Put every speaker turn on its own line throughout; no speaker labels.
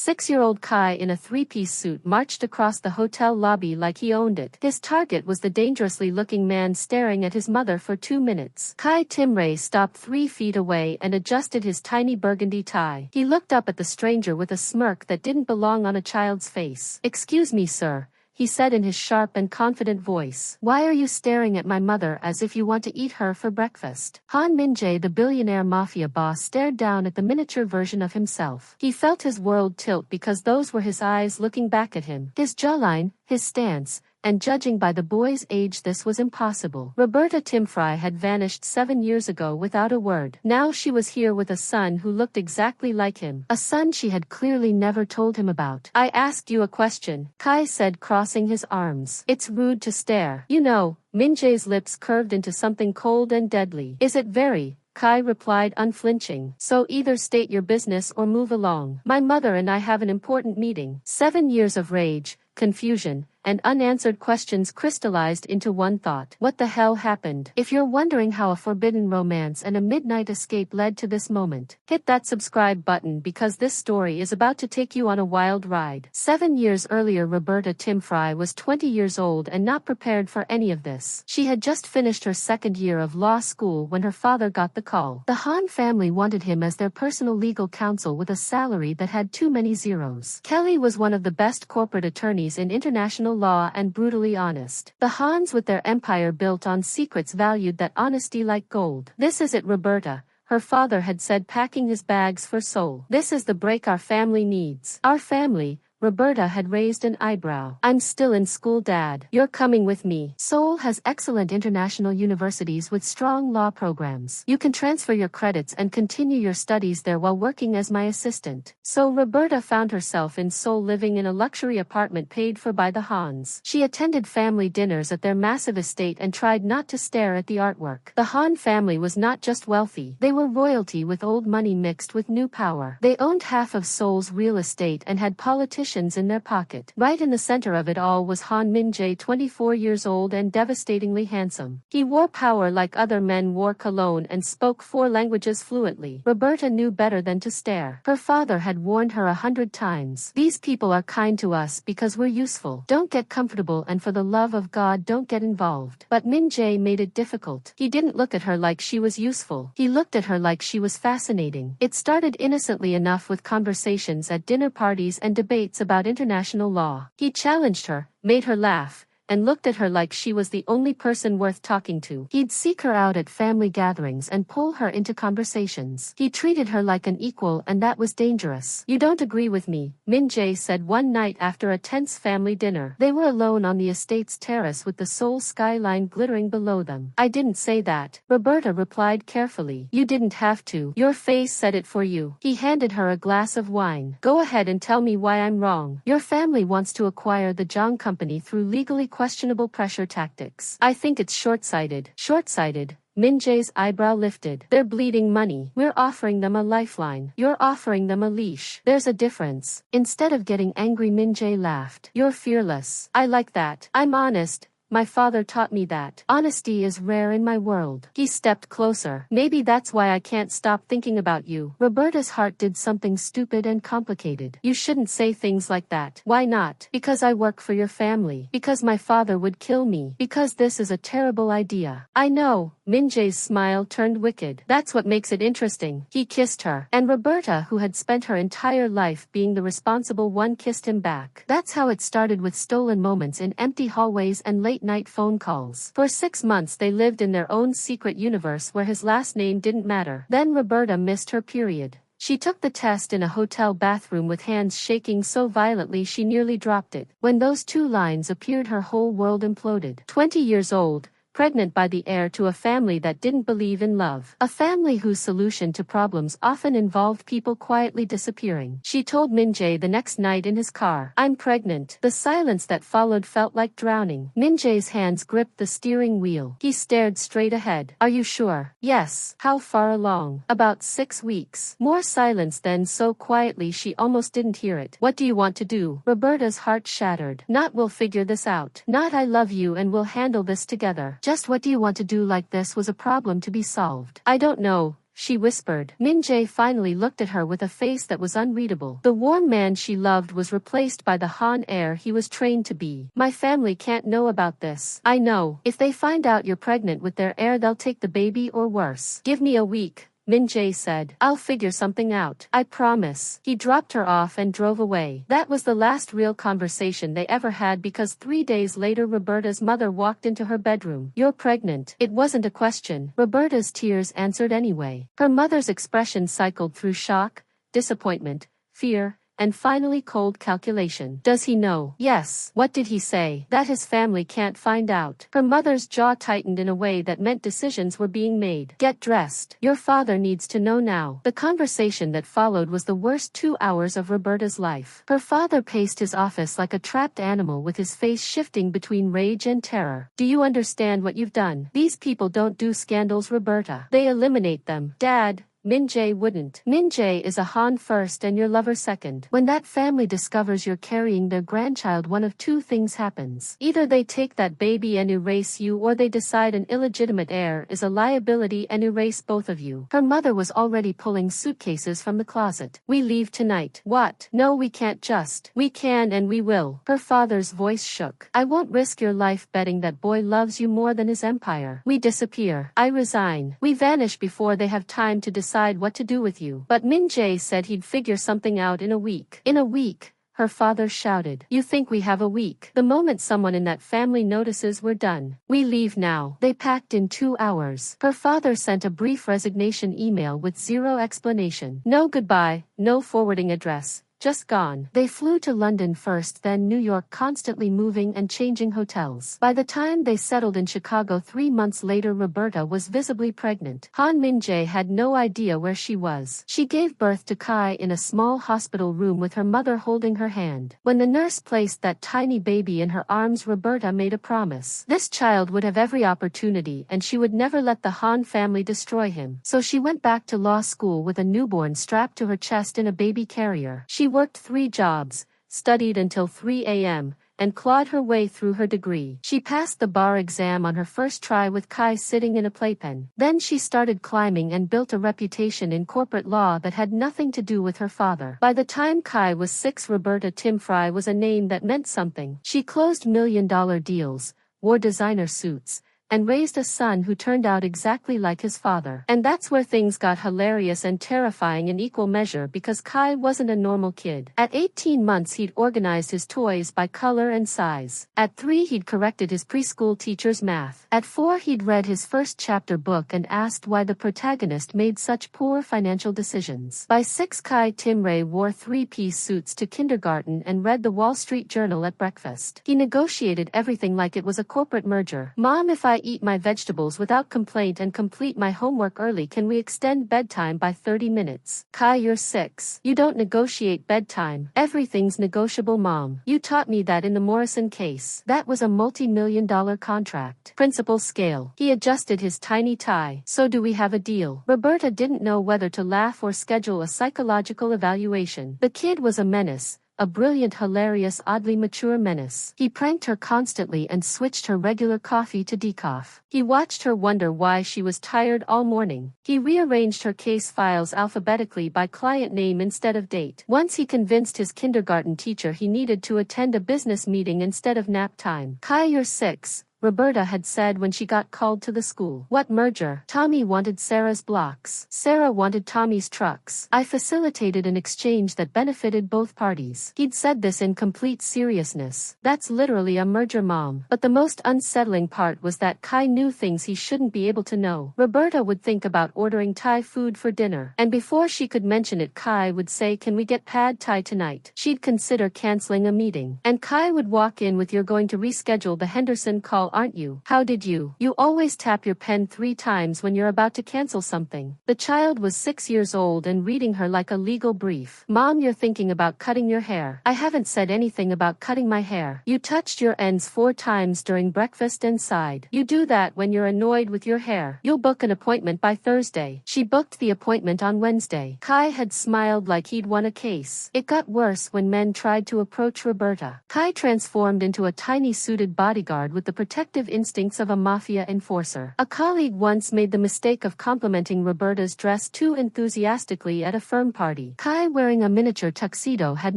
6-year-old Kai in a three-piece suit marched across the hotel lobby like he owned it. His target was the dangerously looking man staring at his mother for 2 minutes. Kai Timray stopped 3 feet away and adjusted his tiny burgundy tie. He looked up at the stranger with a smirk that didn't belong on a child's face. "Excuse me, sir," he said in his sharp and confident voice. "Why are you staring at my mother as if you want to eat her for breakfast?" Han Min-jae, the billionaire mafia boss, stared down at the miniature version of himself. He felt his world tilt because those were his eyes looking back at him. His jawline, his stance, and judging by the boy's age this was impossible. Roberta Timfry had vanished 7 years ago without a word. Now she was here with a son who looked exactly like him. A son she had clearly never told him about. "I asked you a question," Kai said, crossing his arms. "It's rude to stare. You know." Min-jae's lips curved into something cold and deadly. "Is it very?" Kai replied, unflinching. "So either state your business or move along. My mother and I have an important meeting." 7 years of rage, confusion, and unanswered questions crystallized into one thought. What the hell happened? If you're wondering how a forbidden romance and a midnight escape led to this moment, hit that subscribe button because this story is about to take you on a wild ride. 7 years earlier, Roberta Timfry was 20 years old and not prepared for any of this. She had just finished her 2nd year of law school when her father got the call. The Han family wanted him as their personal legal counsel with a salary that had too many zeros. Kelly was one of the best corporate attorneys in international law and brutally honest. The Hans, with their empire built on secrets, valued that honesty like gold. "This is it, Roberta," her father had said, packing his bags for Seoul. "This is the break our family needs." "Our family?" Roberta had raised an eyebrow. "I'm still in school, Dad. You're coming with me." Seoul has excellent international universities with strong law programs. You can transfer your credits and continue your studies there while working as my assistant. So Roberta found herself in Seoul, living in a luxury apartment paid for by the Hans. She attended family dinners at their massive estate and tried not to stare at the artwork. The Han family was not just wealthy. They were royalty with old money mixed with new power. They owned half of Seoul's real estate and had politicians in their pocket. Right in the center of it all was Han Min-jae, 24 years old and devastatingly handsome. He wore power like other men wore cologne and spoke 4 languages fluently. Roberta knew better than to stare. Her father had warned her 100 times. "These people are kind to us because we're useful. Don't get comfortable, and for the love of God don't get involved." But Min-jae made it difficult. He didn't look at her like she was useful. He looked at her like she was fascinating. It started innocently enough with conversations at dinner parties and debates about international law. He challenged her, made her laugh, and looked at her like she was the only person worth talking to. He'd seek her out at family gatherings and pull her into conversations. He treated her like an equal, and that was dangerous. "You don't agree with me," Min-jae said one night after a tense family dinner. They were alone on the estate's terrace with the Seoul skyline glittering below them. "I didn't say that," Roberta replied carefully. "You didn't have to. Your face said it for you." He handed her a glass of wine. "Go ahead and tell me why I'm wrong." "Your family wants to acquire the Zhang company through legally questionable pressure tactics. I think it's short-sighted." "Short-sighted?" Min-jae's eyebrow lifted. "They're bleeding money. We're offering them a lifeline. You're offering them a leash. There's a difference." Instead of getting angry, Min-jae laughed. "You're fearless. I like that. I'm honest. My father taught me that. Honesty is rare in my world." He stepped closer. "Maybe that's why I can't stop thinking about you." Roberta's heart did something stupid and complicated. "You shouldn't say things like that." "Why not?" "Because I work for your family. Because my father would kill me. Because this is a terrible idea." "I know." Min-jae's smile turned wicked. "That's what makes it interesting." He kissed her. And Roberta, who had spent her entire life being the responsible one, kissed him back. That's how it started, with stolen moments in empty hallways and late-night phone calls. For 6 months they lived in their own secret universe where his last name didn't matter. Then Roberta missed her period. She took the test in a hotel bathroom with hands shaking so violently she nearly dropped it. When those 2 lines appeared, her whole world imploded. 20 years old, pregnant by the heir to a family that didn't believe in love. A family whose solution to problems often involved people quietly disappearing. She told Min-jae the next night in his car, "I'm pregnant." The silence that followed felt like drowning. Min-jae's hands gripped the steering wheel. He stared straight ahead. "Are you sure?" "Yes." "How far along?" "About 6 weeks." More silence, then so quietly she almost didn't hear it. "What do you want to do?" Roberta's heart shattered. "Not we'll figure this out. Not I love you and we'll handle this together. Just what do you want to do? Like this was a problem to be solved." "I don't know." she whispered. Min-jae finally looked at her with a face that was unreadable. The warm man she loved was replaced by the Han heir he was trained to be. My family can't know about this. I know. If they find out you're pregnant with their heir, they'll take the baby or worse. Give me a week, Min-jae said. I'll figure something out. I promise. He dropped her off and drove away. That was the last real conversation they ever had, because 3 days later Roberta's mother walked into her bedroom. You're pregnant. It wasn't a question. Roberta's tears answered anyway. Her mother's expression cycled through shock, disappointment, fear, and finally cold calculation. Does he know? Yes. What did he say? That his family can't find out. Her mother's jaw tightened in a way that meant decisions were being made. Get dressed. Your father needs to know now. The conversation that followed was the worst 2 hours of Roberta's life. Her father paced his office like a trapped animal, with his face shifting between rage and terror. Do you understand what you've done? These people don't do scandals, Roberta. They eliminate them. Dad, Min-jae wouldn't. Min-jae is a Han first and your lover second. When that family discovers you're carrying their grandchild, one of two things happens. Either they take that baby and erase you, or they decide an illegitimate heir is a liability and erase both of you. Her mother was already pulling suitcases from the closet. We leave tonight. What? No, we can't just. We can and we will. Her father's voice shook. I won't risk your life betting that boy loves you more than his empire. We disappear. I resign. We vanish before they have time to decide what to do with you. But Min-jae said he'd figure something out in a week. In a week? Her father shouted. You think we have a week? The moment someone in that family notices we're done. We leave now. They packed in 2 hours. Her father sent a brief resignation email with zero explanation. No goodbye, no forwarding address. Just gone. They flew to London first, then New York, constantly moving and changing hotels. By the time they settled in Chicago 3 months later, Roberta was visibly pregnant. Han Min-jae had no idea where she was. She gave birth to Kai in a small hospital room with her mother holding her hand. When the nurse placed that tiny baby in her arms, Roberta made a promise. This child would have every opportunity, and she would never let the Han family destroy him. So she went back to law school with a newborn strapped to her chest in a baby carrier. She worked 3 jobs, studied until 3 a.m., and clawed her way through her degree. She passed the bar exam on her first try with Kai sitting in a playpen. Then she started climbing and built a reputation in corporate law that had nothing to do with her father. By the time Kai was 6, Roberta Timfry was a name that meant something. She closed million-dollar deals, wore designer suits, and raised a son who turned out exactly like his father. And that's where things got hilarious and terrifying in equal measure, because Kai wasn't a normal kid. At 18 months he'd organized his toys by color and size. At 3 he'd corrected his preschool teacher's math. At 4 he'd read his first chapter book and asked why the protagonist made such poor financial decisions. By 6 Kai Timray wore 3-piece suits to kindergarten and read the Wall Street Journal at breakfast. He negotiated everything like it was a corporate merger. Mom, if I eat my vegetables without complaint and complete my homework early, can we extend bedtime by 30 minutes? Kai, you're 6. You don't negotiate bedtime. Everything's negotiable, Mom. You taught me that in the Morrison case. That was a multi-million-dollar contract. Principal scale. He adjusted his tiny tie. So do we have a deal? Roberta didn't know whether to laugh or schedule a psychological evaluation. The kid was a menace. A brilliant, hilarious, oddly mature menace. He pranked her constantly and switched her regular coffee to decaf. He watched her wonder why she was tired all morning. He rearranged her case files alphabetically by client name instead of date. Once he convinced his kindergarten teacher he needed to attend a business meeting instead of nap time. Kai, you're 6. Roberta had said when she got called to the school. What merger? Tommy wanted Sarah's blocks. Sarah wanted Tommy's trucks. I facilitated an exchange that benefited both parties. He'd said this in complete seriousness. That's literally a merger, Mom. But the most unsettling part was that Kai knew things he shouldn't be able to know. Roberta would think about ordering Thai food for dinner, and before she could mention it, Kai would say, can we get pad Thai tonight? She'd consider canceling a meeting, and Kai would walk in with, you're going to reschedule the Henderson call, aren't you? How did you? You always tap your pen 3 times when you're about to cancel something. The child was 6 years old and reading her like a legal brief. Mom, you're thinking about cutting your hair. I haven't said anything about cutting my hair. You touched your ends 4 times during breakfast and sighed. You do that when you're annoyed with your hair. You'll book an appointment by Thursday. She booked the appointment on Wednesday. Kai had smiled like he'd won a case. It got worse when men tried to approach Roberta. Kai transformed into a tiny suited bodyguard with the protection detective instincts of a mafia enforcer. A colleague once made the mistake of complimenting Roberta's dress too enthusiastically at a firm party. Kai, wearing a miniature tuxedo, had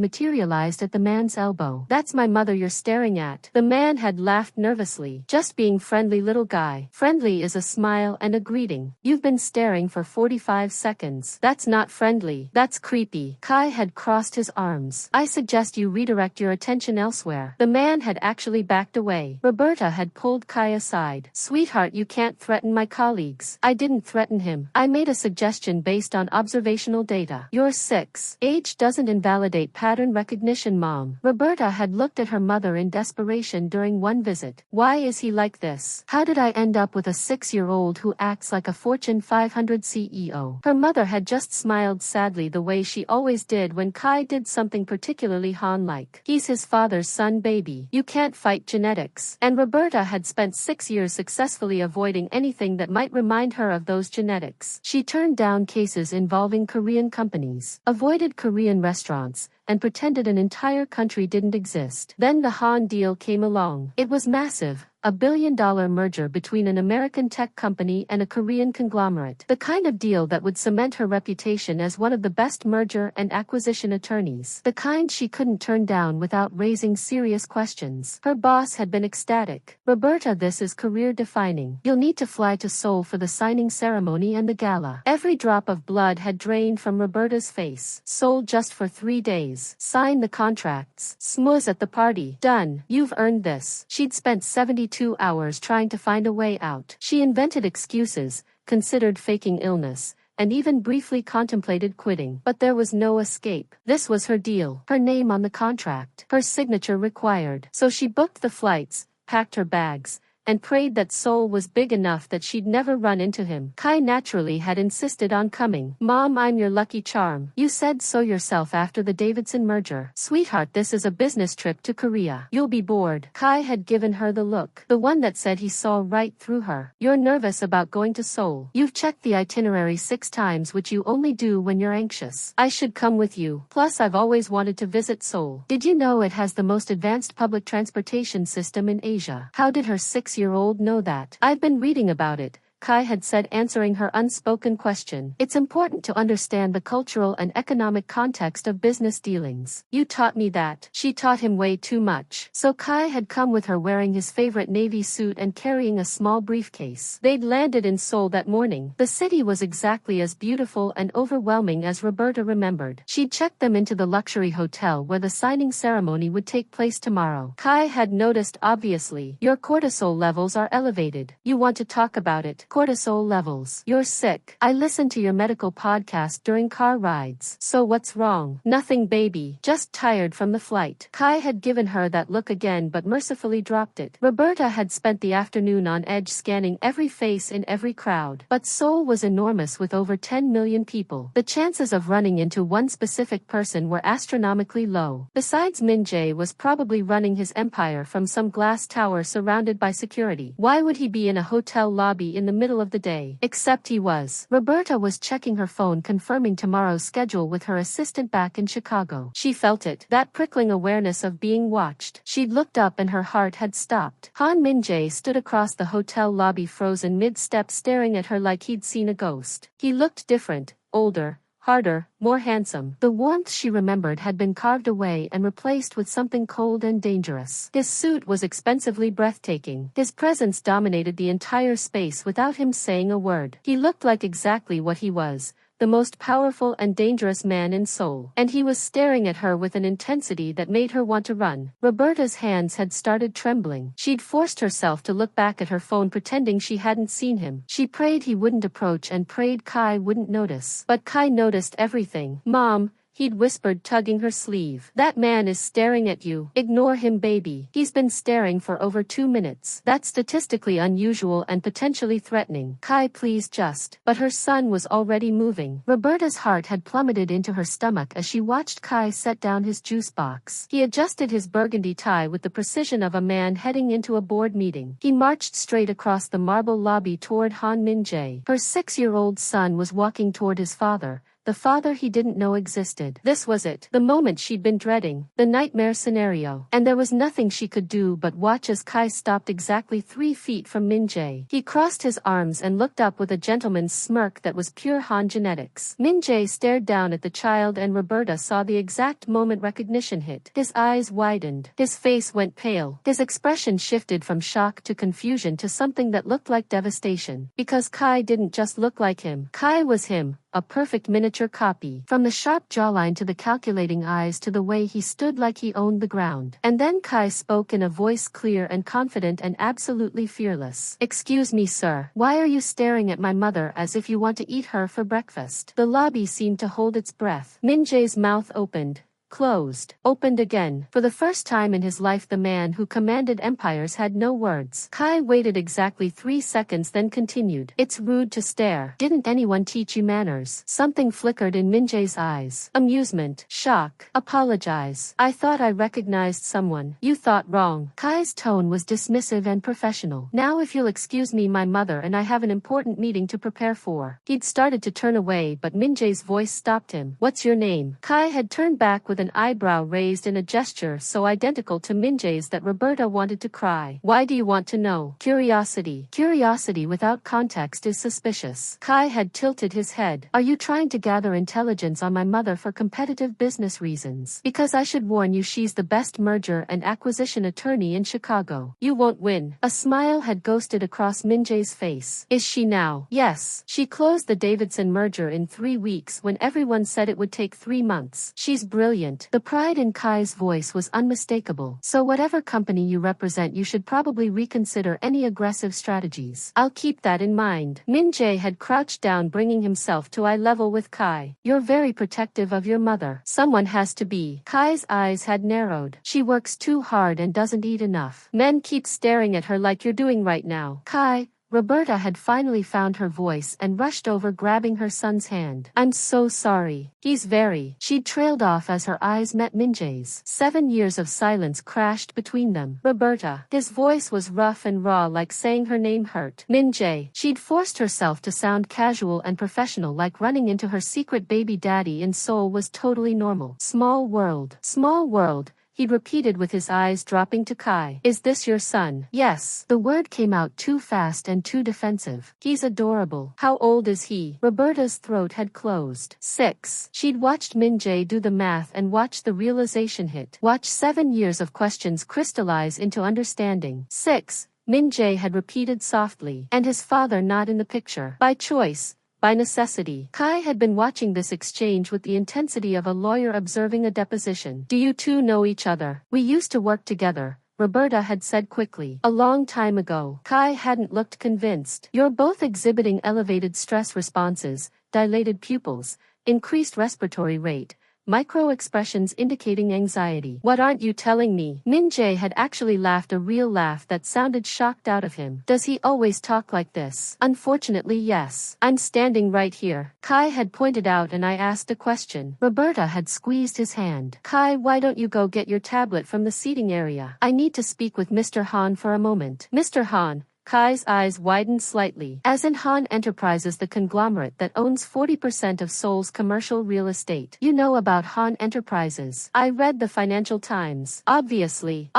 materialized at the man's elbow. "That's my mother you're staring at." The man had laughed nervously. "Just being friendly, little guy." Friendly is a smile and a greeting. "You've been staring for 45 seconds. That's not friendly. That's creepy." Kai had crossed his arms. "I suggest you redirect your attention elsewhere." The man had actually backed away. Roberta had pulled Kai aside. "Sweetheart, you can't threaten my colleagues." "I didn't threaten him. I made a suggestion based on observational data." "You're 6. Age doesn't invalidate pattern recognition, Mom." Roberta had looked at her mother in desperation during one visit. "Why is he like this? How did I end up with a 6-year-old who acts like a Fortune 500 CEO?" Her mother had just smiled sadly, the way she always did when Kai did something particularly Han-like. "He's his father's son, baby. You can't fight genetics." And Roberta had spent 6 years successfully avoiding anything that might remind her of those genetics. She turned down cases involving Korean companies, avoided Korean restaurants, and pretended an entire country didn't exist. Then the Han deal came along. It was massive. A billion-dollar merger between an American tech company and a Korean conglomerate. The kind of deal that would cement her reputation as one of the best merger and acquisition attorneys. The kind she couldn't turn down without raising serious questions. Her boss had been ecstatic. "Roberta, this is career-defining. You'll need to fly to Seoul for the signing ceremony and the gala." Every drop of blood had drained from Roberta's face. "Seoul just for 3 days. Sign the contracts. Smooth at the party. Done. You've earned this." She'd spent 72 hours trying to find a way out. She invented excuses, considered faking illness, and even briefly contemplated quitting. But there was no escape. This was her deal. Her name on the contract. Her signature required. So she booked the flights, packed her bags, and prayed that Seoul was big enough that she'd never run into him. Kai naturally had insisted on coming. "Mom, I'm your lucky charm. You said so yourself after the Davidson merger." "Sweetheart, this is a business trip to Korea. You'll be bored." Kai had given her the look. The one that said he saw right through her. "You're nervous about going to Seoul. You've checked the itinerary 6 times, which you only do when you're anxious. I should come with you. Plus, I've always wanted to visit Seoul. Did you know it has the most advanced public transportation system in Asia?" How did her 6-year-old know that? "I've been reading about it," Kai had said, answering her unspoken question. "It's important to understand the cultural and economic context of business dealings." "You taught me that." She taught him way too much. So Kai had come with her wearing his favorite navy suit and carrying a small briefcase. They'd landed in Seoul that morning. The city was exactly as beautiful and overwhelming as Roberta remembered. She'd checked them into the luxury hotel where the signing ceremony would take place tomorrow. Kai had noticed, obviously. "Your cortisol levels are elevated. You want to talk about it." "Cortisol levels. You're sick. I listened to your medical podcast during car rides." "So what's wrong?" "Nothing, baby. Just tired from the flight." Kai had given her that look again but mercifully dropped it. Roberta had spent the afternoon on edge, scanning every face in every crowd. But Seoul was enormous with over 10 million people. The chances of running into one specific person were astronomically low. Besides, Min Jae was probably running his empire from some glass tower surrounded by security. Why would he be in a hotel lobby in the middle of the day? Except he was. Roberta was checking her phone, confirming tomorrow's schedule with her assistant back in Chicago. She felt it, that prickling awareness of being watched. She'd looked up and her heart had stopped. Han Min-jae stood across the hotel lobby, frozen mid-step, staring at her like he'd seen a ghost. He looked different, older, harder, more handsome. The warmth she remembered had been carved away and replaced with something cold and dangerous. His suit was expensively breathtaking. His presence dominated the entire space without him saying a word. He looked like exactly what he was, the most powerful and dangerous man in Seoul. And he was staring at her with an intensity that made her want to run. Roberta's hands had started trembling. She'd forced herself to look back at her phone, pretending she hadn't seen him. She prayed he wouldn't approach and prayed Kai wouldn't notice. But Kai noticed everything. "Mom," he'd whispered, tugging her sleeve. "That man is staring at you. Ignore him, baby. He's been staring for over 2 minutes. That's statistically unusual and potentially threatening. Kai, please just." But her son was already moving. Roberta's heart had plummeted into her stomach as she watched Kai set down his juice box. He adjusted his burgundy tie with the precision of a man heading into a board meeting. He marched straight across the marble lobby toward Han Min-jae. Her 6-year-old son was walking toward his father, the father he didn't know existed. This was it, the moment she'd been dreading, the nightmare scenario. And there was nothing she could do but watch as Kai stopped exactly 3 feet from Min-jae. He crossed his arms and looked up with a gentleman's smirk that was pure Han genetics. Min-jae stared down at the child, and Roberta saw the exact moment recognition hit. His eyes widened. His face went pale. His expression shifted from shock to confusion to something that looked like devastation. Because Kai didn't just look like him. Kai was him. A perfect miniature copy. From the sharp jawline to the calculating eyes to the way he stood like he owned the ground. And then Kai spoke in a voice clear and confident and absolutely fearless. "Excuse me, sir. Why are you staring at my mother as if you want to eat her for breakfast?" The lobby seemed to hold its breath. Min-jae's mouth opened. Closed, opened again. For the first time in his life, the man who commanded empires had no words. Kai waited exactly 3 seconds, then continued. "It's rude to stare. Didn't anyone teach you manners?" Something flickered in Min-jae's eyes. Amusement, shock, apologize. "I thought I recognized someone." "You thought wrong." Kai's tone was dismissive and professional. "Now if you'll excuse me, my mother and I have an important meeting to prepare for." He'd started to turn away, but Min-jae's voice stopped him. "What's your name?" Kai had turned back with an eyebrow raised in a gesture so identical to Min-jae's that Roberta wanted to cry. "Why do you want to know?" "Curiosity." Curiosity without context is suspicious. Kai had tilted his head. "Are you trying to gather intelligence on my mother for competitive business reasons? Because I should warn you, she's the best merger and acquisition attorney in Chicago. You won't win." A smile had ghosted across Min-jae's face. "Is she now?" "Yes. She closed the Davidson merger in 3 weeks when everyone said it would take 3 months. She's brilliant." The pride in Kai's voice was unmistakable. "So whatever company you represent, you should probably reconsider any aggressive strategies." "I'll keep that in mind." Min-jae had crouched down, bringing himself to eye level with Kai. "You're very protective of your mother." "Someone has to be." Kai's eyes had narrowed. "She works too hard and doesn't eat enough. Men keep staring at her like you're doing right now." "Kai." Roberta had finally found her voice and rushed over, grabbing her son's hand. "I'm so sorry." "He's very." She trailed off as her eyes met Min-jae's. 7 years of silence crashed between them. "Roberta." His voice was rough and raw, like saying her name hurt. "Min-jae." She'd forced herself to sound casual and professional, like running into her secret baby daddy in Seoul was totally normal. "Small world." "Small world," he'd repeated with his eyes dropping to Kai. "Is this your son?" "Yes." The word came out too fast and too defensive. "He's adorable." "How old is he?" Roberta's throat had closed. 6. She'd watched Min-jae do the math and watched the realization hit. Watch 7 years of questions crystallize into understanding. 6. Min-jae had repeated softly. "And his father not in the picture." "By choice. By necessity." Kai had been watching this exchange with the intensity of a lawyer observing a deposition. "Do you two know each other?" "We used to work together," Roberta had said quickly. "A long time ago." Kai hadn't looked convinced. "You're both exhibiting elevated stress responses, dilated pupils, increased respiratory rate, micro-expressions indicating anxiety." "What aren't you telling me?" Min-jae had actually laughed, a real laugh that sounded shocked out of him. "Does he always talk like this?" "Unfortunately, yes. I'm standing right here." Kai had pointed out, and I asked a question. Roberta had squeezed his hand. "Kai, why don't you go get your tablet from the seating area? I need to speak with Mr. Han for a moment." "Mr. Han?" Kai's eyes widened slightly. "As in Han Enterprises, the conglomerate that owns 40% of Seoul's commercial real estate." "You know about Han Enterprises?" "I read the Financial Times." Obviously,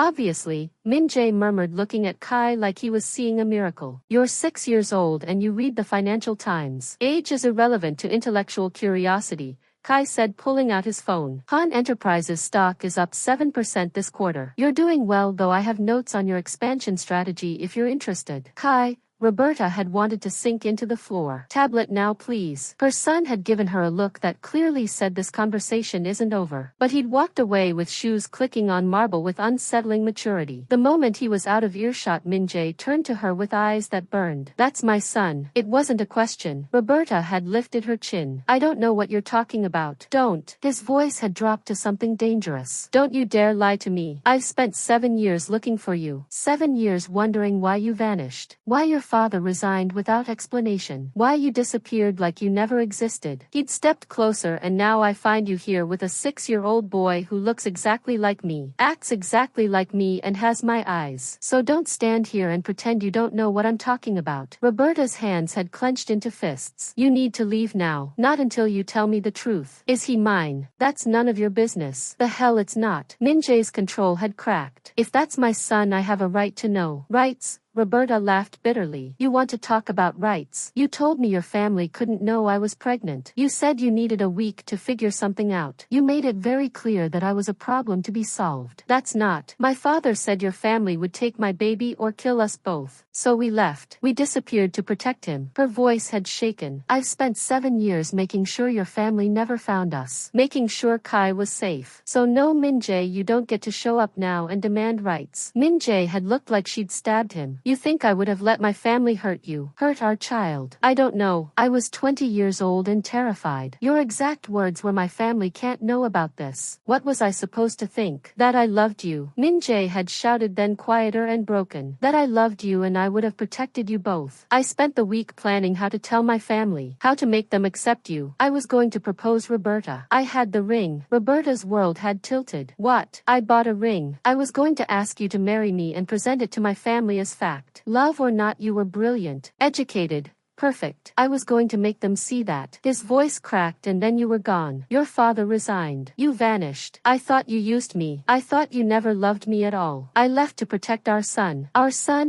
Min-jae murmured, looking at Kai like he was seeing a miracle. "You're 6 years old and you read the Financial Times." "Age is irrelevant to intellectual curiosity," Kai said, pulling out his phone. "Han Enterprises stock is up 7% this quarter. You're doing well, though I have notes on your expansion strategy if you're interested." "Kai," Roberta had wanted to sink into the floor. "Tablet now, please." Her son had given her a look that clearly said this conversation isn't over. But he'd walked away with shoes clicking on marble with unsettling maturity. The moment he was out of earshot, Min-jae turned to her with eyes that burned. "That's my son." It wasn't a question. Roberta had lifted her chin. "I don't know what you're talking about." "Don't." His voice had dropped to something dangerous. "Don't you dare lie to me. I've spent 7 years looking for you. 7 years wondering why you vanished. Why your father resigned without explanation. Why you disappeared like you never existed. He'd stepped closer and now I find you here with a 6-year-old boy who looks exactly like me, acts exactly like me and has my eyes. So don't stand here and pretend you don't know what I'm talking about. Roberta's hands had clenched into fists. You need to leave now. Not until you tell me the truth. Is he mine? That's none of your business. The hell it's not. Min-jae's control had cracked. If that's my son, I have a right to know. Rights? Roberta laughed bitterly. You want to talk about rights? You told me your family couldn't know I was pregnant. You said you needed a week to figure something out. You made it very clear that I was a problem to be solved. That's not. My father said your family would take my baby or kill us both. So we left. We disappeared to protect him. Her voice had shaken. I've spent 7 years making sure your family never found us. Making sure Kai was safe. So no, Min-jae, you don't get to show up now and demand rights. Min-jae had looked like she'd stabbed him. You think I would have let my family hurt you? Hurt our child? I don't know. I was 20 years old and terrified. Your exact words were my family can't know about this. What was I supposed to think? That I loved you. Min-jae had shouted, then quieter and broken. That I loved you and I would have protected you both. I spent the week planning how to tell my family, how to make them accept you. I was going to propose Roberta. I had the ring. Roberta's world had tilted. What? I bought a ring. I was going to ask you to marry me and present it to my family as fact. Love or not, you were brilliant, educated, perfect. I was going to make them see that. His voice cracked and then you were gone. Your father resigned. You vanished. I thought you used me. I thought you never loved me at all. I left to protect our son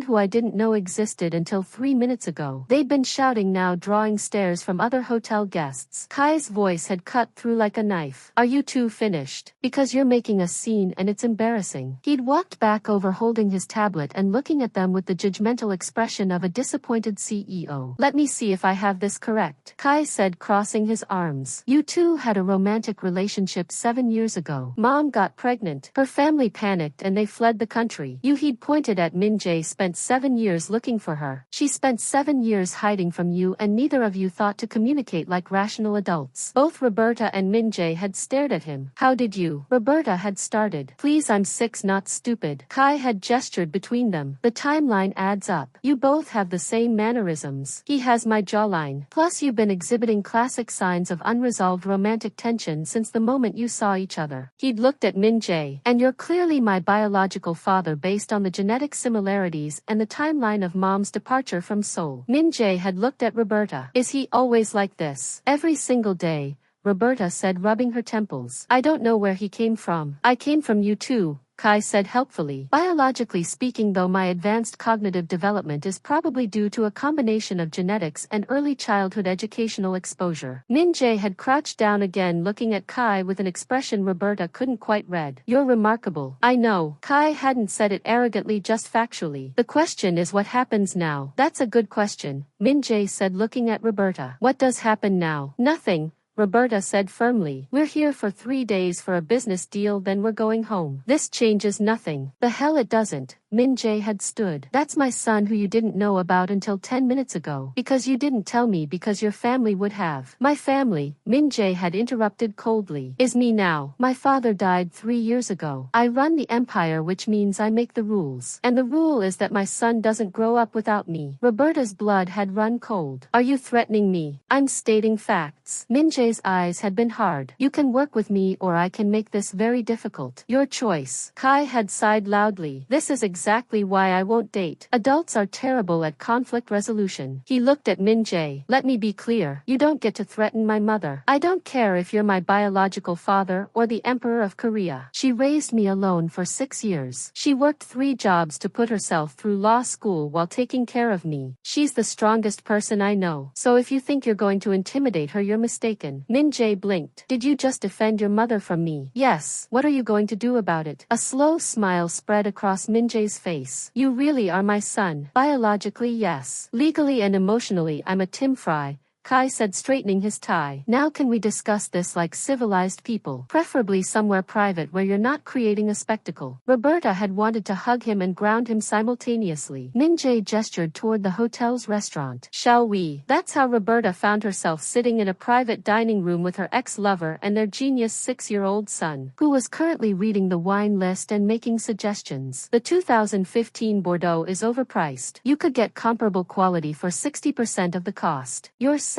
who I didn't know existed until 3 minutes ago. They'd been shouting now, drawing stares from other hotel guests. Kai's voice had cut through like a knife. Are you two finished? Because you're making a scene and it's embarrassing. He'd walked back over holding his tablet and looking at them with the judgmental expression of a disappointed CEO. Let me see if I have this correct, Kai said, crossing his arms. You two had a romantic relationship 7 years ago. Mom got pregnant. Her family panicked and they fled the country. He'd pointed at Min-jae, spent 7 years looking for her. She spent 7 years hiding from you and neither of you thought to communicate like rational adults. Both Roberta and Min-jae had stared at him. How did you? Roberta had started. Please, I'm 6, not stupid. Kai had gestured between them. The timeline adds up. You both have the same mannerisms. He has my jawline. Plus you've been exhibiting classic signs of unresolved romantic tension since the moment you saw each other. He'd looked at Min-jae. And you're clearly my biological father based on the genetic similarities and the timeline of Mom's departure from Seoul. Min-jae had looked at Roberta. Is he always like this? Every single day, Roberta said, rubbing her temples. I don't know where he came from. I came from you too, Kai said helpfully. Biologically speaking though, my advanced cognitive development is probably due to a combination of genetics and early childhood educational exposure. Min-jae had crouched down again, looking at Kai with an expression Roberta couldn't quite read. You're remarkable. I know. Kai hadn't said it arrogantly, just factually. The question is what happens now? That's a good question, Min-jae said, looking at Roberta. What does happen now? Nothing, Roberta said firmly. We're here for 3 days for a business deal, then we're going home. This changes nothing. The hell it doesn't. Min-jae had stood. That's my son who you didn't know about until 10 minutes ago. Because you didn't tell me, because your family would have. My family, Min-jae had interrupted coldly, is me now. My father died 3 years ago. I run the empire, which means I make the rules. And the rule is that my son doesn't grow up without me. Roberta's blood had run cold. Are you threatening me? I'm stating facts. Min-jae's eyes had been hard. You can work with me or I can make this very difficult. Your choice. Kai had sighed loudly. This is exactly why I won't date. Adults are terrible at conflict resolution. He looked at Min-jae. Let me be clear. You don't get to threaten my mother. I don't care if you're my biological father or the Emperor of Korea. She raised me alone for 6 years. She worked 3 jobs to put herself through law school while taking care of me. She's the strongest person I know. So if you think you're going to intimidate her, you're mistaken. Min-jae blinked. Did you just defend your mother from me? Yes. What are you going to do about it? A slow smile spread across Min-jae's face. You really are my son. Biologically, yes. Legally and emotionally, I'm a Tim Fry, Kai said, straightening his tie. Now can we discuss this like civilized people, preferably somewhere private where you're not creating a spectacle. Roberta had wanted to hug him and ground him simultaneously. Min-jae gestured toward the hotel's restaurant. Shall we? That's how Roberta found herself sitting in a private dining room with her ex-lover and their genius 6-year-old son, who was currently reading the wine list and making suggestions. The 2015 Bordeaux is overpriced. You could get comparable quality for 60% of the cost. You're 6.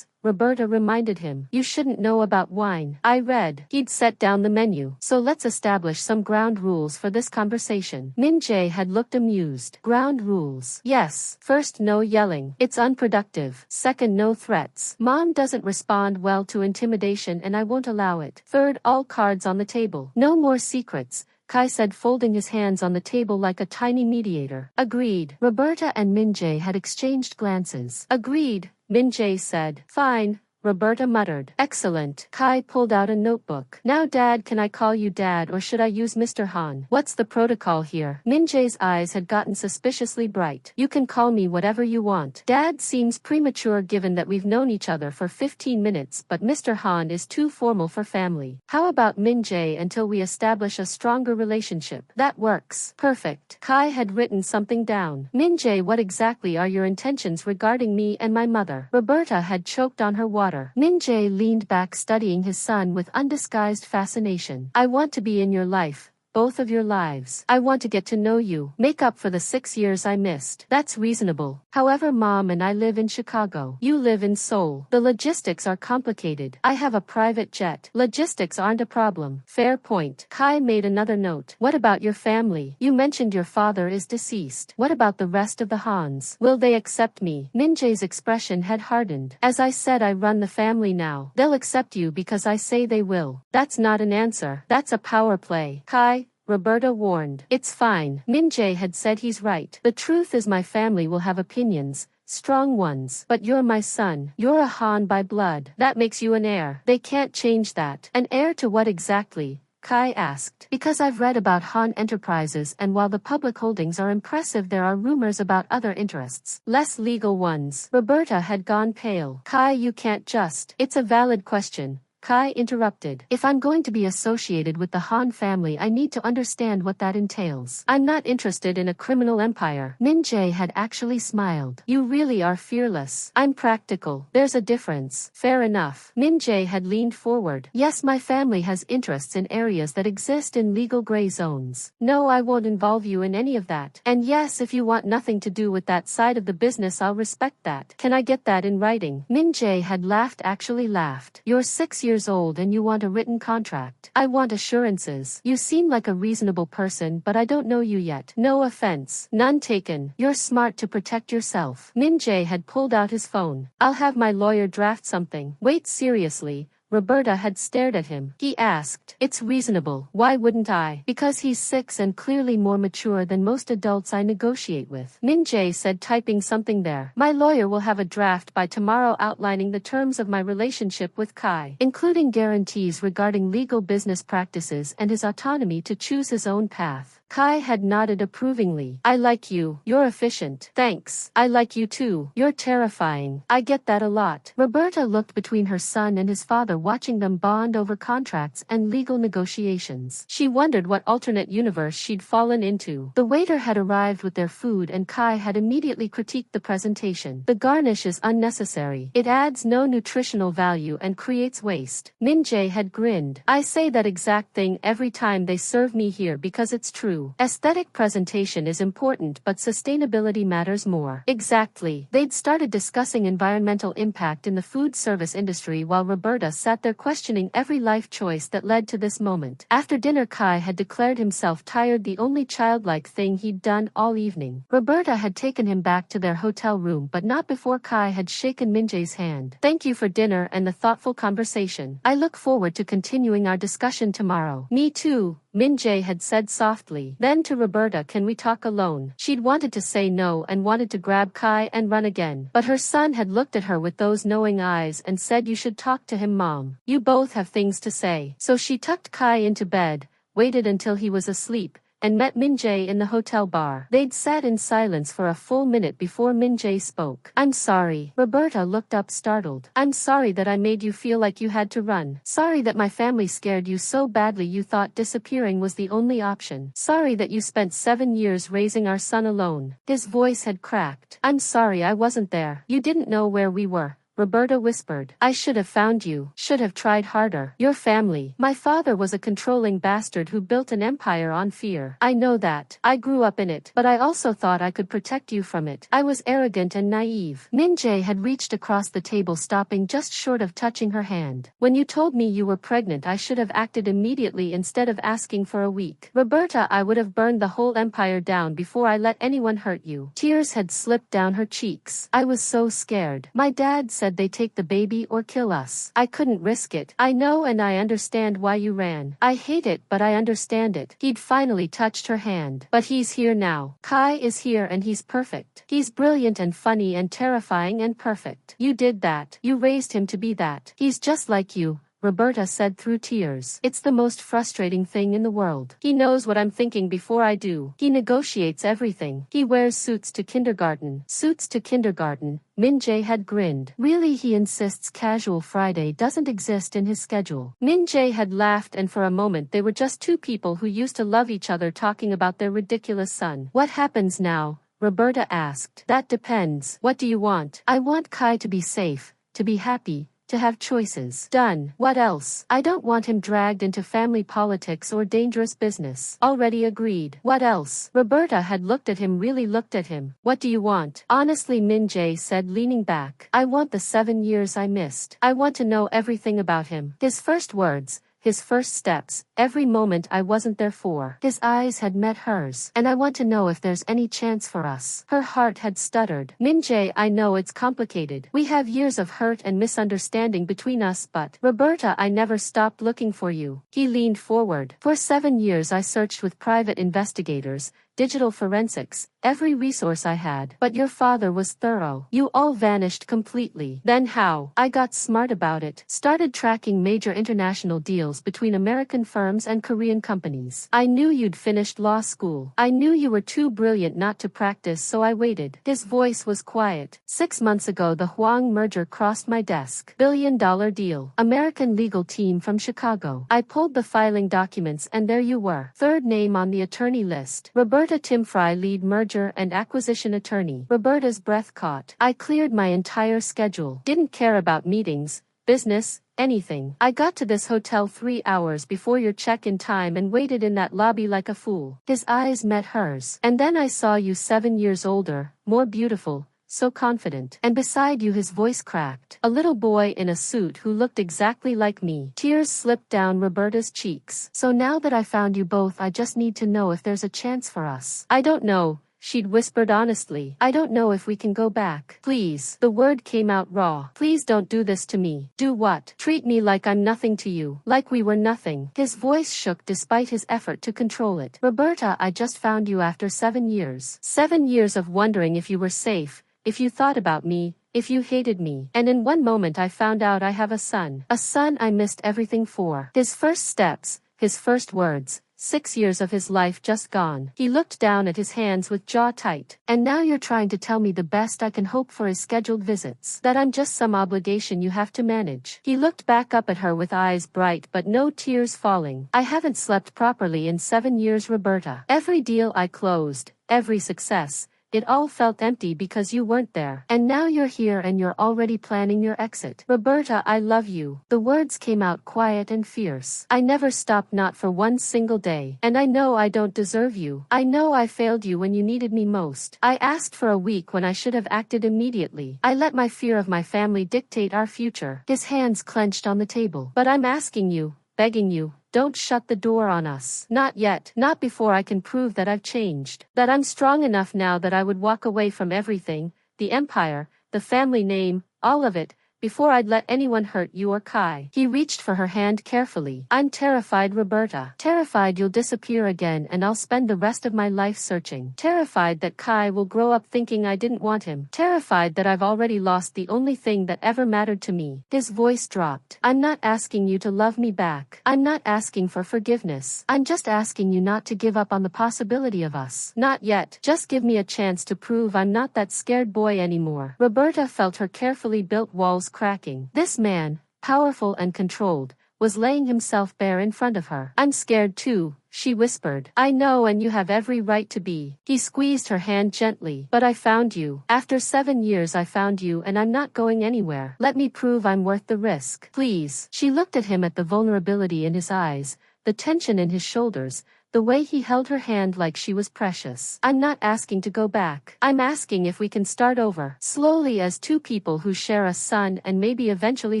Roberta reminded him. You shouldn't know about wine. I read. He'd set down the menu. So let's establish some ground rules for this conversation. Min-jae had looked amused. Ground rules. Yes. First, no yelling. It's unproductive. Second, no threats. Mom doesn't respond well to intimidation and I won't allow it. Third, all cards on the table. No more secrets, Kai said, folding his hands on the table like a tiny mediator. Agreed. Roberta and Min-jae had exchanged glances. Agreed, Min-jae said. Fine, Roberta muttered. Excellent. Kai pulled out a notebook. Now Dad, can I call you Dad or should I use Mr. Han? What's the protocol here? Min-jae's eyes had gotten suspiciously bright. You can call me whatever you want. Dad seems premature given that we've known each other for 15 minutes, but Mr. Han is too formal for family. How about Min-jae until we establish a stronger relationship? That works. Perfect. Kai had written something down. Min-jae, what exactly are your intentions regarding me and my mother? Roberta had choked on her water. Min-jae leaned back, studying his son with undisguised fascination. I want to be in your life. Both of your lives. I want to get to know you, make up for the 6 years I missed. That's reasonable. However, Mom and I live in Chicago. You live in Seoul. The logistics are complicated. I have a private jet. Logistics aren't a problem. Fair point. Kai made another note. What about your family? You mentioned your father is deceased. What about the rest of the Hans? Will they accept me? Min-jae's expression had hardened. As I said, I run the family now. They'll accept you because I say they will. That's not an answer. That's a power play. Kai, Roberta warned. It's fine. Min-jae had said he's right. The truth is my family will have opinions, strong ones. But you're my son. You're a Han by blood. That makes you an heir. They can't change that. An heir to what exactly? Kai asked. Because I've read about Han Enterprises and while the public holdings are impressive, there are rumors about other interests. Less legal ones. Roberta had gone pale. Kai, you can't just. It's a valid question. Kai interrupted. If I'm going to be associated with the Han family, I need to understand what that entails. I'm not interested in a criminal empire. Min-jae had actually smiled. You really are fearless. I'm practical. There's a difference. Fair enough. Min-jae had leaned forward. Yes, my family has interests in areas that exist in legal gray zones. No, I won't involve you in any of that. And yes, if you want nothing to do with that side of the business, I'll respect that. Can I get that in writing? Min-jae had laughed, actually laughed. You're 6 years old and you want a written contract. I want assurances. You seem like a reasonable person, but I don't know you yet. No offense. None taken. You're smart to protect yourself. Min-jae had pulled out his phone. I'll have my lawyer draft something. Wait, seriously? Roberta had stared at him. He asked. It's reasonable. Why wouldn't I? Because he's 6 and clearly more mature than most adults I negotiate with. Min-jae said, typing something there. My lawyer will have a draft by tomorrow outlining the terms of my relationship with Kai, including guarantees regarding legal business practices and his autonomy to choose his own path. Kai had nodded approvingly. I like you. You're efficient. Thanks. I like you too. You're terrifying. I get that a lot. Roberta looked between her son and his father, watching them bond over contracts and legal negotiations. She wondered what alternate universe she'd fallen into. The waiter had arrived with their food and Kai had immediately critiqued the presentation. The garnish is unnecessary. It adds no nutritional value and creates waste. Min-jae had grinned. I say that exact thing every time they serve me here because it's true. Aesthetic presentation is important, but sustainability matters more. Exactly. They'd started discussing environmental impact in the food service industry while Roberta sat there questioning every life choice that led to this moment. After dinner, Kai had declared himself tired, the only childlike thing he'd done all evening. Roberta had taken him back to their hotel room, but not before Kai had shaken Min-jae's hand. Thank you for dinner and the thoughtful conversation. I look forward to continuing our discussion tomorrow. Me too, Min-jae had said softly. Then to Roberta, can we talk alone? She'd wanted to say no and wanted to grab Kai and run again. But her son had looked at her with those knowing eyes and said, you should talk to him, Mom. You both have things to say. So she tucked Kai into bed, waited until he was asleep, and met Min-jae in the hotel bar. They'd sat in silence for a full minute before Min-jae spoke. I'm sorry. Roberta looked up startled. I'm sorry that I made you feel like you had to run. Sorry that my family scared you so badly you thought disappearing was the only option. Sorry that you spent 7 years raising our son alone. His voice had cracked. I'm sorry I wasn't there. You didn't know where we were. Roberta whispered. I should have found you. Should have tried harder. Your family. My father was a controlling bastard who built an empire on fear. I know that. I grew up in it. But I also thought I could protect you from it. I was arrogant and naive. Min-jae had reached across the table, stopping just short of touching her hand. When you told me you were pregnant, I should have acted immediately instead of asking for a week. Roberta, I would have burned the whole empire down before I let anyone hurt you. Tears had slipped down her cheeks. I was so scared. My dad said they take the baby or kill us. I couldn't risk it. I know and I understand why you ran. I hate it, but I understand it. He'd finally touched her hand. But he's here now. Kai is here and he's perfect. He's brilliant and funny and terrifying and perfect. You did that. You raised him to be that. He's just like you. Roberta said through tears. It's the most frustrating thing in the world. He knows what I'm thinking before I do. He negotiates everything. He wears suits to kindergarten. Suits to kindergarten. Min-jae had grinned. Really, he insists casual Friday doesn't exist in his schedule. Min-jae had laughed, and for a moment they were just two people who used to love each other talking about their ridiculous son. What happens now? Roberta asked. That depends. What do you want? I want Kai to be safe, to be happy, to have choices. Done. What else? I don't want him dragged into family politics or dangerous business. Already agreed. What else? Roberta had looked at him, really looked at him. What do you want? Honestly, Min-jae said, leaning back. I want the 7 years I missed. I want to know everything about him. His first words. His first steps, every moment I wasn't there for. His eyes had met hers, and I want to know if there's any chance for us. Her heart had stuttered. Min-jae, I know it's complicated. We have years of hurt and misunderstanding between us, but Roberta, I never stopped looking for you. He leaned forward. For 7 years I searched with private investigators, digital forensics, every resource I had. But your father was thorough. You all vanished completely. Then how? I got smart about it. Started tracking major international deals between American firms and Korean companies. I knew you'd finished law school. I knew you were too brilliant not to practice, so I waited. His voice was quiet. 6 months ago the Huang merger crossed my desk. $1 billion deal. American legal team from Chicago. I pulled the filing documents and there you were. Third name on the attorney list. Roberta Timfry, lead merger and acquisition attorney. Roberta's breath caught. I cleared my entire schedule. Didn't care about meetings, business, anything. I got to this hotel 3 hours before your check-in time and waited in that lobby like a fool. His eyes met hers. And then I saw you 7 years older, more beautiful, so confident. And beside you, his voice cracked. A little boy in a suit who looked exactly like me. Tears slipped down Roberta's cheeks. So now that I found you both, I just need to know if there's a chance for us. I don't know, she'd whispered honestly. I don't know if we can go back. Please. The word came out raw. Please don't do this to me. Do what? Treat me like I'm nothing to you. Like we were nothing. His voice shook despite his effort to control it. Roberta, I just found you after 7 years. 7 years of wondering if you were safe, if you thought about me, if you hated me. And in one moment I found out I have a son. A son I missed everything for. His first steps, his first words. 6 years of his life just gone. He looked down at his hands with jaw tight. And now you're trying to tell me the best I can hope for is scheduled visits. That I'm just some obligation you have to manage. He looked back up at her with eyes bright but no tears falling. I haven't slept properly in 7 years, Roberta. Every deal I closed, every success, it all felt empty because you weren't there. And now you're here and you're already planning your exit. Roberta, I love you. The words came out quiet and fierce. I never stopped, not for one single day. And I know I don't deserve you. I know I failed you when you needed me most. I asked for a week when I should have acted immediately. I let my fear of my family dictate our future. His hands clenched on the table. But I'm asking you, begging you, don't shut the door on us. Not yet. Not before I can prove that I've changed. That I'm strong enough now that I would walk away from everything, the empire, the family name, all of it, before I'd let anyone hurt you or Kai. He reached for her hand carefully. I'm terrified, Roberta. Terrified you'll disappear again and I'll spend the rest of my life searching. Terrified that Kai will grow up thinking I didn't want him. Terrified that I've already lost the only thing that ever mattered to me. His voice dropped. I'm not asking you to love me back. I'm not asking for forgiveness. I'm just asking you not to give up on the possibility of us. Not yet. Just give me a chance to prove I'm not that scared boy anymore. Roberta felt her carefully built walls cracking. This man, powerful and controlled, was laying himself bare in front of her. I'm scared too, she whispered. I know, and you have every right to be. He squeezed her hand gently. But I found you. After 7 years I found you and I'm not going anywhere. Let me prove I'm worth the risk. Please. She looked at him at the vulnerability in his eyes, the tension in his shoulders, the way he held her hand like she was precious. I'm not asking to go back. I'm asking if we can start over. Slowly, as two people who share a son and maybe eventually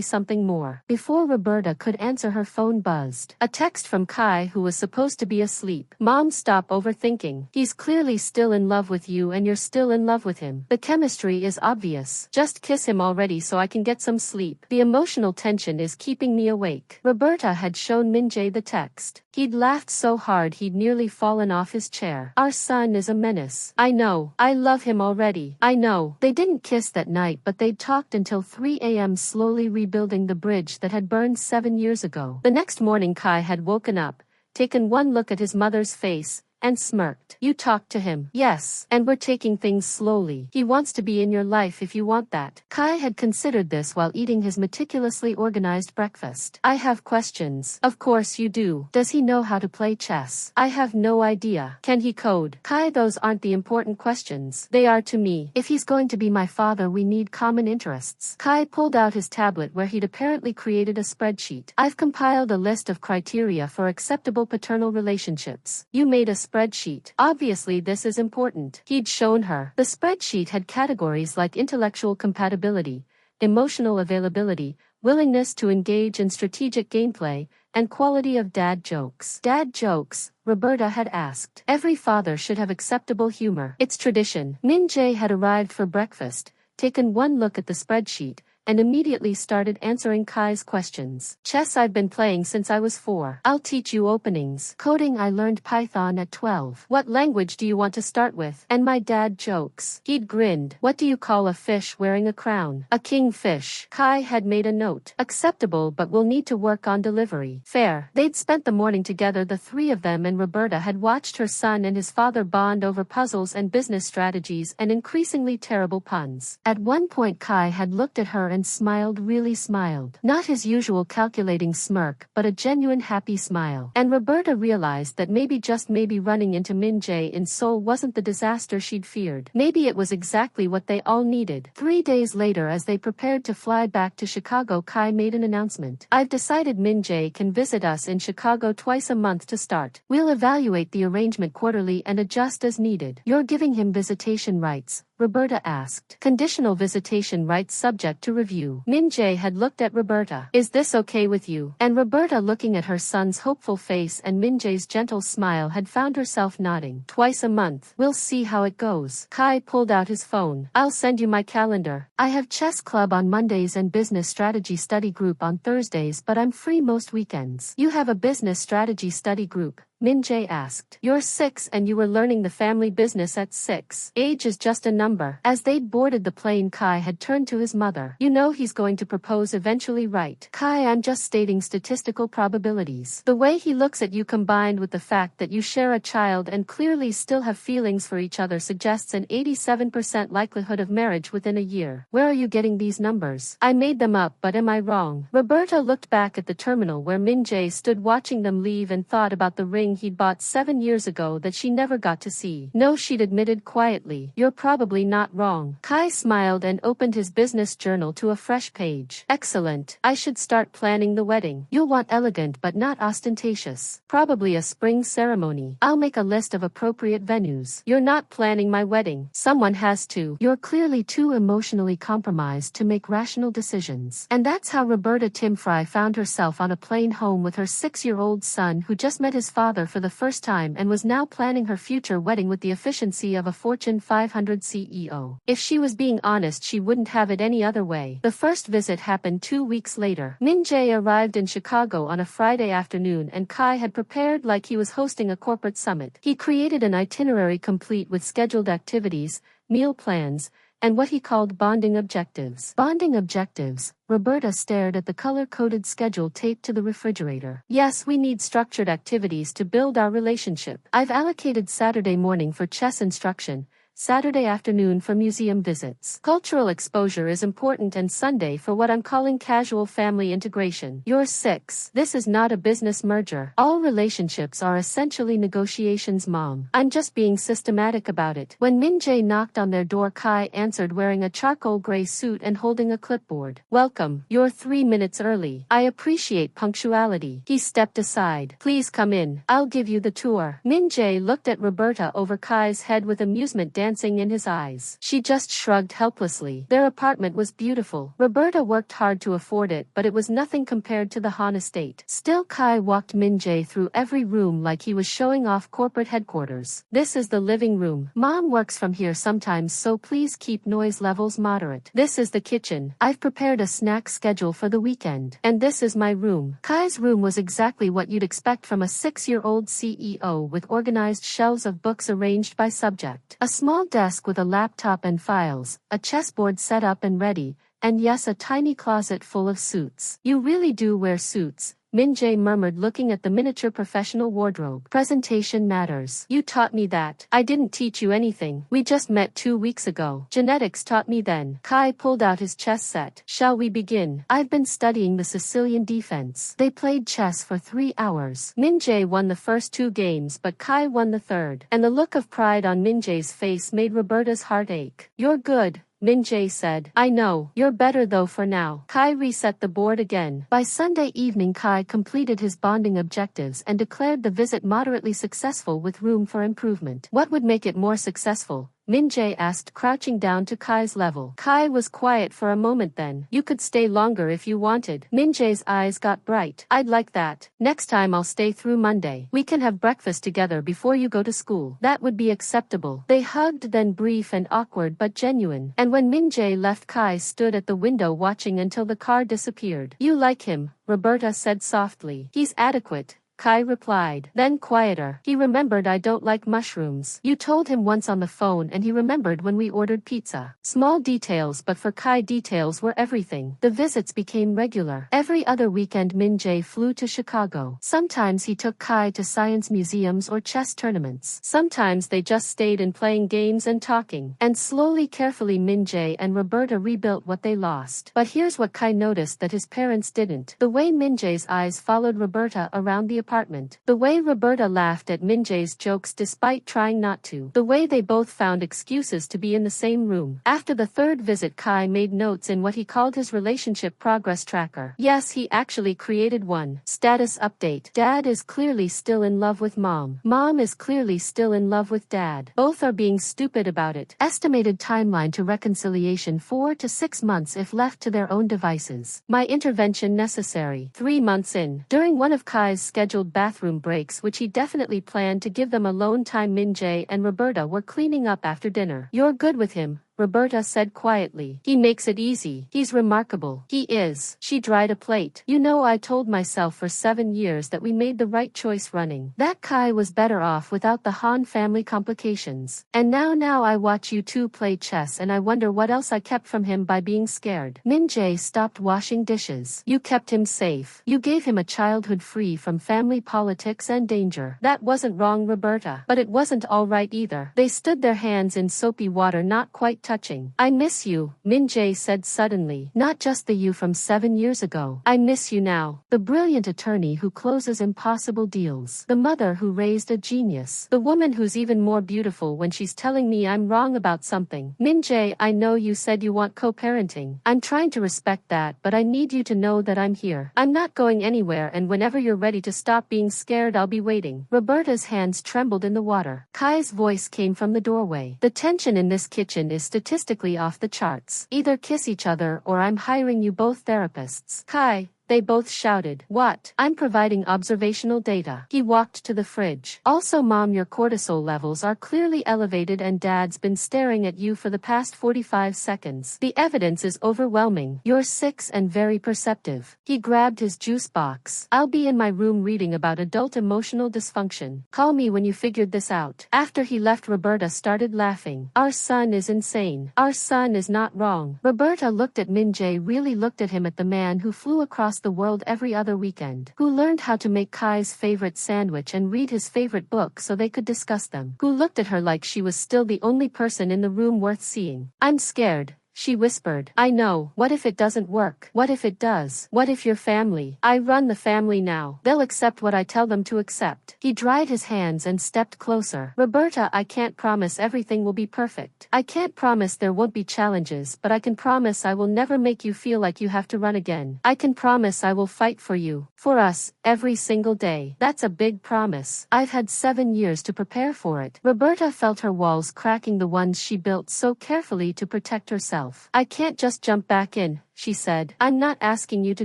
something more. Before Roberta could answer, her phone buzzed. A text from Kai, who was supposed to be asleep. Mom, stop overthinking. He's clearly still in love with you and you're still in love with him. The chemistry is obvious. Just kiss him already so I can get some sleep. The emotional tension is keeping me awake. Roberta had shown Min-jae the text. He'd laughed so hard he'd nearly fallen off his chair. Our son is a menace. I know. I love him already. I know. They didn't kiss that night, but they'd talked until 3 a.m. slowly rebuilding the bridge that had burned 7 years ago. The next morning Kai had woken up, taken one look at his mother's face, and smirked. You talked to him? Yes. And we're taking things slowly. He wants to be in your life if you want that. Kai had considered this while eating his meticulously organized breakfast. I have questions. Of course you do. Does he know how to play chess? I have no idea. Can he code? Kai, those aren't the important questions. They are to me. If he's going to be my father, we need common interests. Kai pulled out his tablet where he'd apparently created a spreadsheet. I've compiled a list of criteria for acceptable paternal relationships. You made a spreadsheet. Obviously this is important. He'd shown her. The spreadsheet had categories like intellectual compatibility, emotional availability, willingness to engage in strategic gameplay, and quality of dad jokes. Dad jokes, Roberta had asked. Every father should have acceptable humor. It's tradition. Min-jae had arrived for breakfast, taken one look at the spreadsheet, and immediately started answering Kai's questions. Chess I've been playing since I was 4. I'll teach you openings. Coding I learned Python at 12. What language do you want to start with? And my dad jokes. He'd grinned. What do you call a fish wearing a crown? A kingfish. Kai had made a note. Acceptable, but we'll need to work on delivery. Fair. They'd spent the morning together, the three of them, and Roberta had watched her son and his father bond over puzzles and business strategies and increasingly terrible puns. At one point Kai had looked at her and smiled, really smiled. Not his usual calculating smirk, but a genuine happy smile. And Roberta realized that maybe, just maybe, running into Min-jae in Seoul wasn't the disaster she'd feared. Maybe it was exactly what they all needed. 3 days later, as they prepared to fly back to Chicago, Kai made an announcement. I've decided Min-jae can visit us in Chicago twice a month to start. We'll evaluate the arrangement quarterly and adjust as needed. You're giving him visitation rights? Roberta asked. Conditional visitation rights subject to review. Min-jae had looked at Roberta. Is this okay with you? And Roberta, looking at her son's hopeful face and Min-jae's gentle smile, had found herself nodding. Twice a month. We'll see how it goes. Kai pulled out his phone. I'll send you my calendar. I have chess club on Mondays and business strategy study group on Thursdays, but I'm free most weekends. You have a business strategy study group? Min-jae asked. You're 6 and you were learning the family business at 6. Age is just a number. As they'd boarded the plane, Kai had turned to his mother. You know he's going to propose eventually, right? Kai, I'm just stating statistical probabilities. The way he looks at you, combined with the fact that you share a child and clearly still have feelings for each other, suggests an 87% likelihood of marriage within a year. Where are you getting these numbers? I made them up, but am I wrong? Roberta looked back at the terminal where Min-jae stood watching them leave and thought about the ring he'd bought 7 years ago that she never got to see. No, she'd admitted quietly. You're probably not wrong. Kai smiled and opened his business journal to a fresh page. Excellent. I should start planning the wedding. You'll want elegant but not ostentatious. Probably a spring ceremony. I'll make a list of appropriate venues. You're not planning my wedding. Someone has to. You're clearly too emotionally compromised to make rational decisions. And that's how Roberta Timfry found herself on a plane home with her 6-year-old son, who just met his father father for the first time and was now planning her future wedding with the efficiency of a Fortune 500 CEO. If she was being honest, she wouldn't have it any other way. The first visit happened 2 weeks later. Min-jae arrived in Chicago on a Friday afternoon and Kai had prepared like he was hosting a corporate summit. He created an itinerary complete with scheduled activities, meal plans, and what he called bonding objectives. Bonding objectives. Roberta stared at the color-coded schedule taped to the refrigerator. Yes, we need structured activities to build our relationship. I've allocated Saturday morning for chess instruction, Saturday afternoon for museum visits. Cultural exposure is important, and Sunday for what I'm calling casual family integration. You're 6. This is not a business merger. All relationships are essentially negotiations, Mom. I'm just being systematic about it. When Min-jae knocked on their door, Kai answered wearing a charcoal gray suit and holding a clipboard. Welcome. You're 3 minutes early. I appreciate punctuality. He stepped aside. Please come in. I'll give you the tour. Min-jae looked at Roberta over Kai's head with amusement dancing in his eyes. She just shrugged helplessly. Their apartment was beautiful. Roberta worked hard to afford it, but it was nothing compared to the Han estate. Still, Kai walked Min-jae through every room like he was showing off corporate headquarters. This is the living room. Mom works from here sometimes, so please keep noise levels moderate. This is the kitchen. I've prepared a snack schedule for the weekend. And this is my room. Kai's room was exactly what you'd expect from a 6-year-old CEO, with organized shelves of books arranged by subject. A small desk with a laptop and files, a chessboard set up and ready, and yes, a tiny closet full of suits. You really do wear suits, Min-jae murmured, looking at the miniature professional wardrobe. Presentation matters. You taught me that. I didn't teach you anything. We just met 2 weeks ago. Genetics taught me then. Kai pulled out his chess set. Shall we begin? I've been studying the Sicilian defense. They played chess for 3 hours. Min-jae won the first 2 games, but Kai won the third. And the look of pride on Min-jae's face made Roberta's heart ache. You're good, Min-jae said. I know. You're better though for now. Kai reset the board again. By Sunday evening, Kai completed his bonding objectives and declared the visit moderately successful with room for improvement. What would make it more successful? Min-jae asked, crouching down to Kai's level. Kai was quiet for a moment, then. You could stay longer if you wanted. Min-jae's eyes got bright. I'd like that. Next time I'll stay through Monday. We can have breakfast together before you go to school. That would be acceptable. They hugged, then brief and awkward but genuine. And when Min-jae left, Kai stood at the window watching until the car disappeared. You like him, Roberta said softly. He's adequate, Kai replied. Then quieter. He remembered, I don't like mushrooms. You told him once on the phone, and he remembered when we ordered pizza. Small details, but for Kai details were everything. The visits became regular. Every other weekend Min-jae flew to Chicago. Sometimes he took Kai to science museums or chess tournaments. Sometimes they just stayed in playing games and talking. And slowly, carefully, Min-jae and Roberta rebuilt what they lost. But here's what Kai noticed that his parents didn't. The way Min-jae's eyes followed Roberta around the apartment. The way Roberta laughed at Min-jae's jokes despite trying not to. The way they both found excuses to be in the same room. After the third visit, Kai made notes in what he called his relationship progress tracker. Yes, he actually created one. Status update. Dad is clearly still in love with Mom. Mom is clearly still in love with Dad. Both are being stupid about it. Estimated timeline to reconciliation 4 to 6 months if left to their own devices. My intervention necessary. 3 months in. During one of Kai's scheduled bathroom breaks, which he definitely planned to give them alone time, Min-jae and Roberta were cleaning up after dinner. You're good with him, Roberta said quietly. He makes it easy. He's remarkable. He is. She dried a plate. You know, I told myself for 7 years that we made the right choice running. That Kai was better off without the Han family complications. And now I watch you two play chess and I wonder what else I kept from him by being scared. Min-jae stopped washing dishes. You kept him safe. You gave him a childhood free from family politics and danger. That wasn't wrong, Roberta. But it wasn't all right either. They stood, their hands in soapy water, not quite touching. I miss you, Min-jae said suddenly. Not just the you from 7 years ago. I miss you now. The brilliant attorney who closes impossible deals. The mother who raised a genius. The woman who's even more beautiful when she's telling me I'm wrong about something. Min-jae, I know you said you want co-parenting. I'm trying to respect that, but I need you to know that I'm here. I'm not going anywhere, and whenever you're ready to stop being scared, I'll be waiting. Roberta's hands trembled in the water. Kai's voice came from the doorway. The tension in this kitchen is statistically off the charts. Either kiss each other or I'm hiring you both therapists. Kai, They both shouted. What? I'm providing observational data. He walked to the fridge. Also, Mom, your cortisol levels are clearly elevated and Dad's been staring at you for the past 45 seconds. The evidence is overwhelming. You're 6 and very perceptive. He grabbed his juice box. I'll be in my room reading about adult emotional dysfunction. Call me when you figured this out. After he left, Roberta started laughing. Our son is insane. Our son is not wrong. Roberta looked at Min Jae, really looked at him, at the man who flew across the world every other weekend, who learned how to make Kai's favorite sandwich and read his favorite book so they could discuss them, who looked at her like she was still the only person in the room worth seeing. I'm scared, she whispered. I know. What if it doesn't work? What if it does? What if your family? I run the family now. They'll accept what I tell them to accept. He dried his hands and stepped closer. Roberta, I can't promise everything will be perfect. I can't promise there won't be challenges, but I can promise I will never make you feel like you have to run again. I can promise I will fight for you, for us, every single day. That's a big promise. I've had 7 years to prepare for it. Roberta felt her walls cracking, the ones she built so carefully to protect herself. I can't just jump back in, she said. I'm not asking you to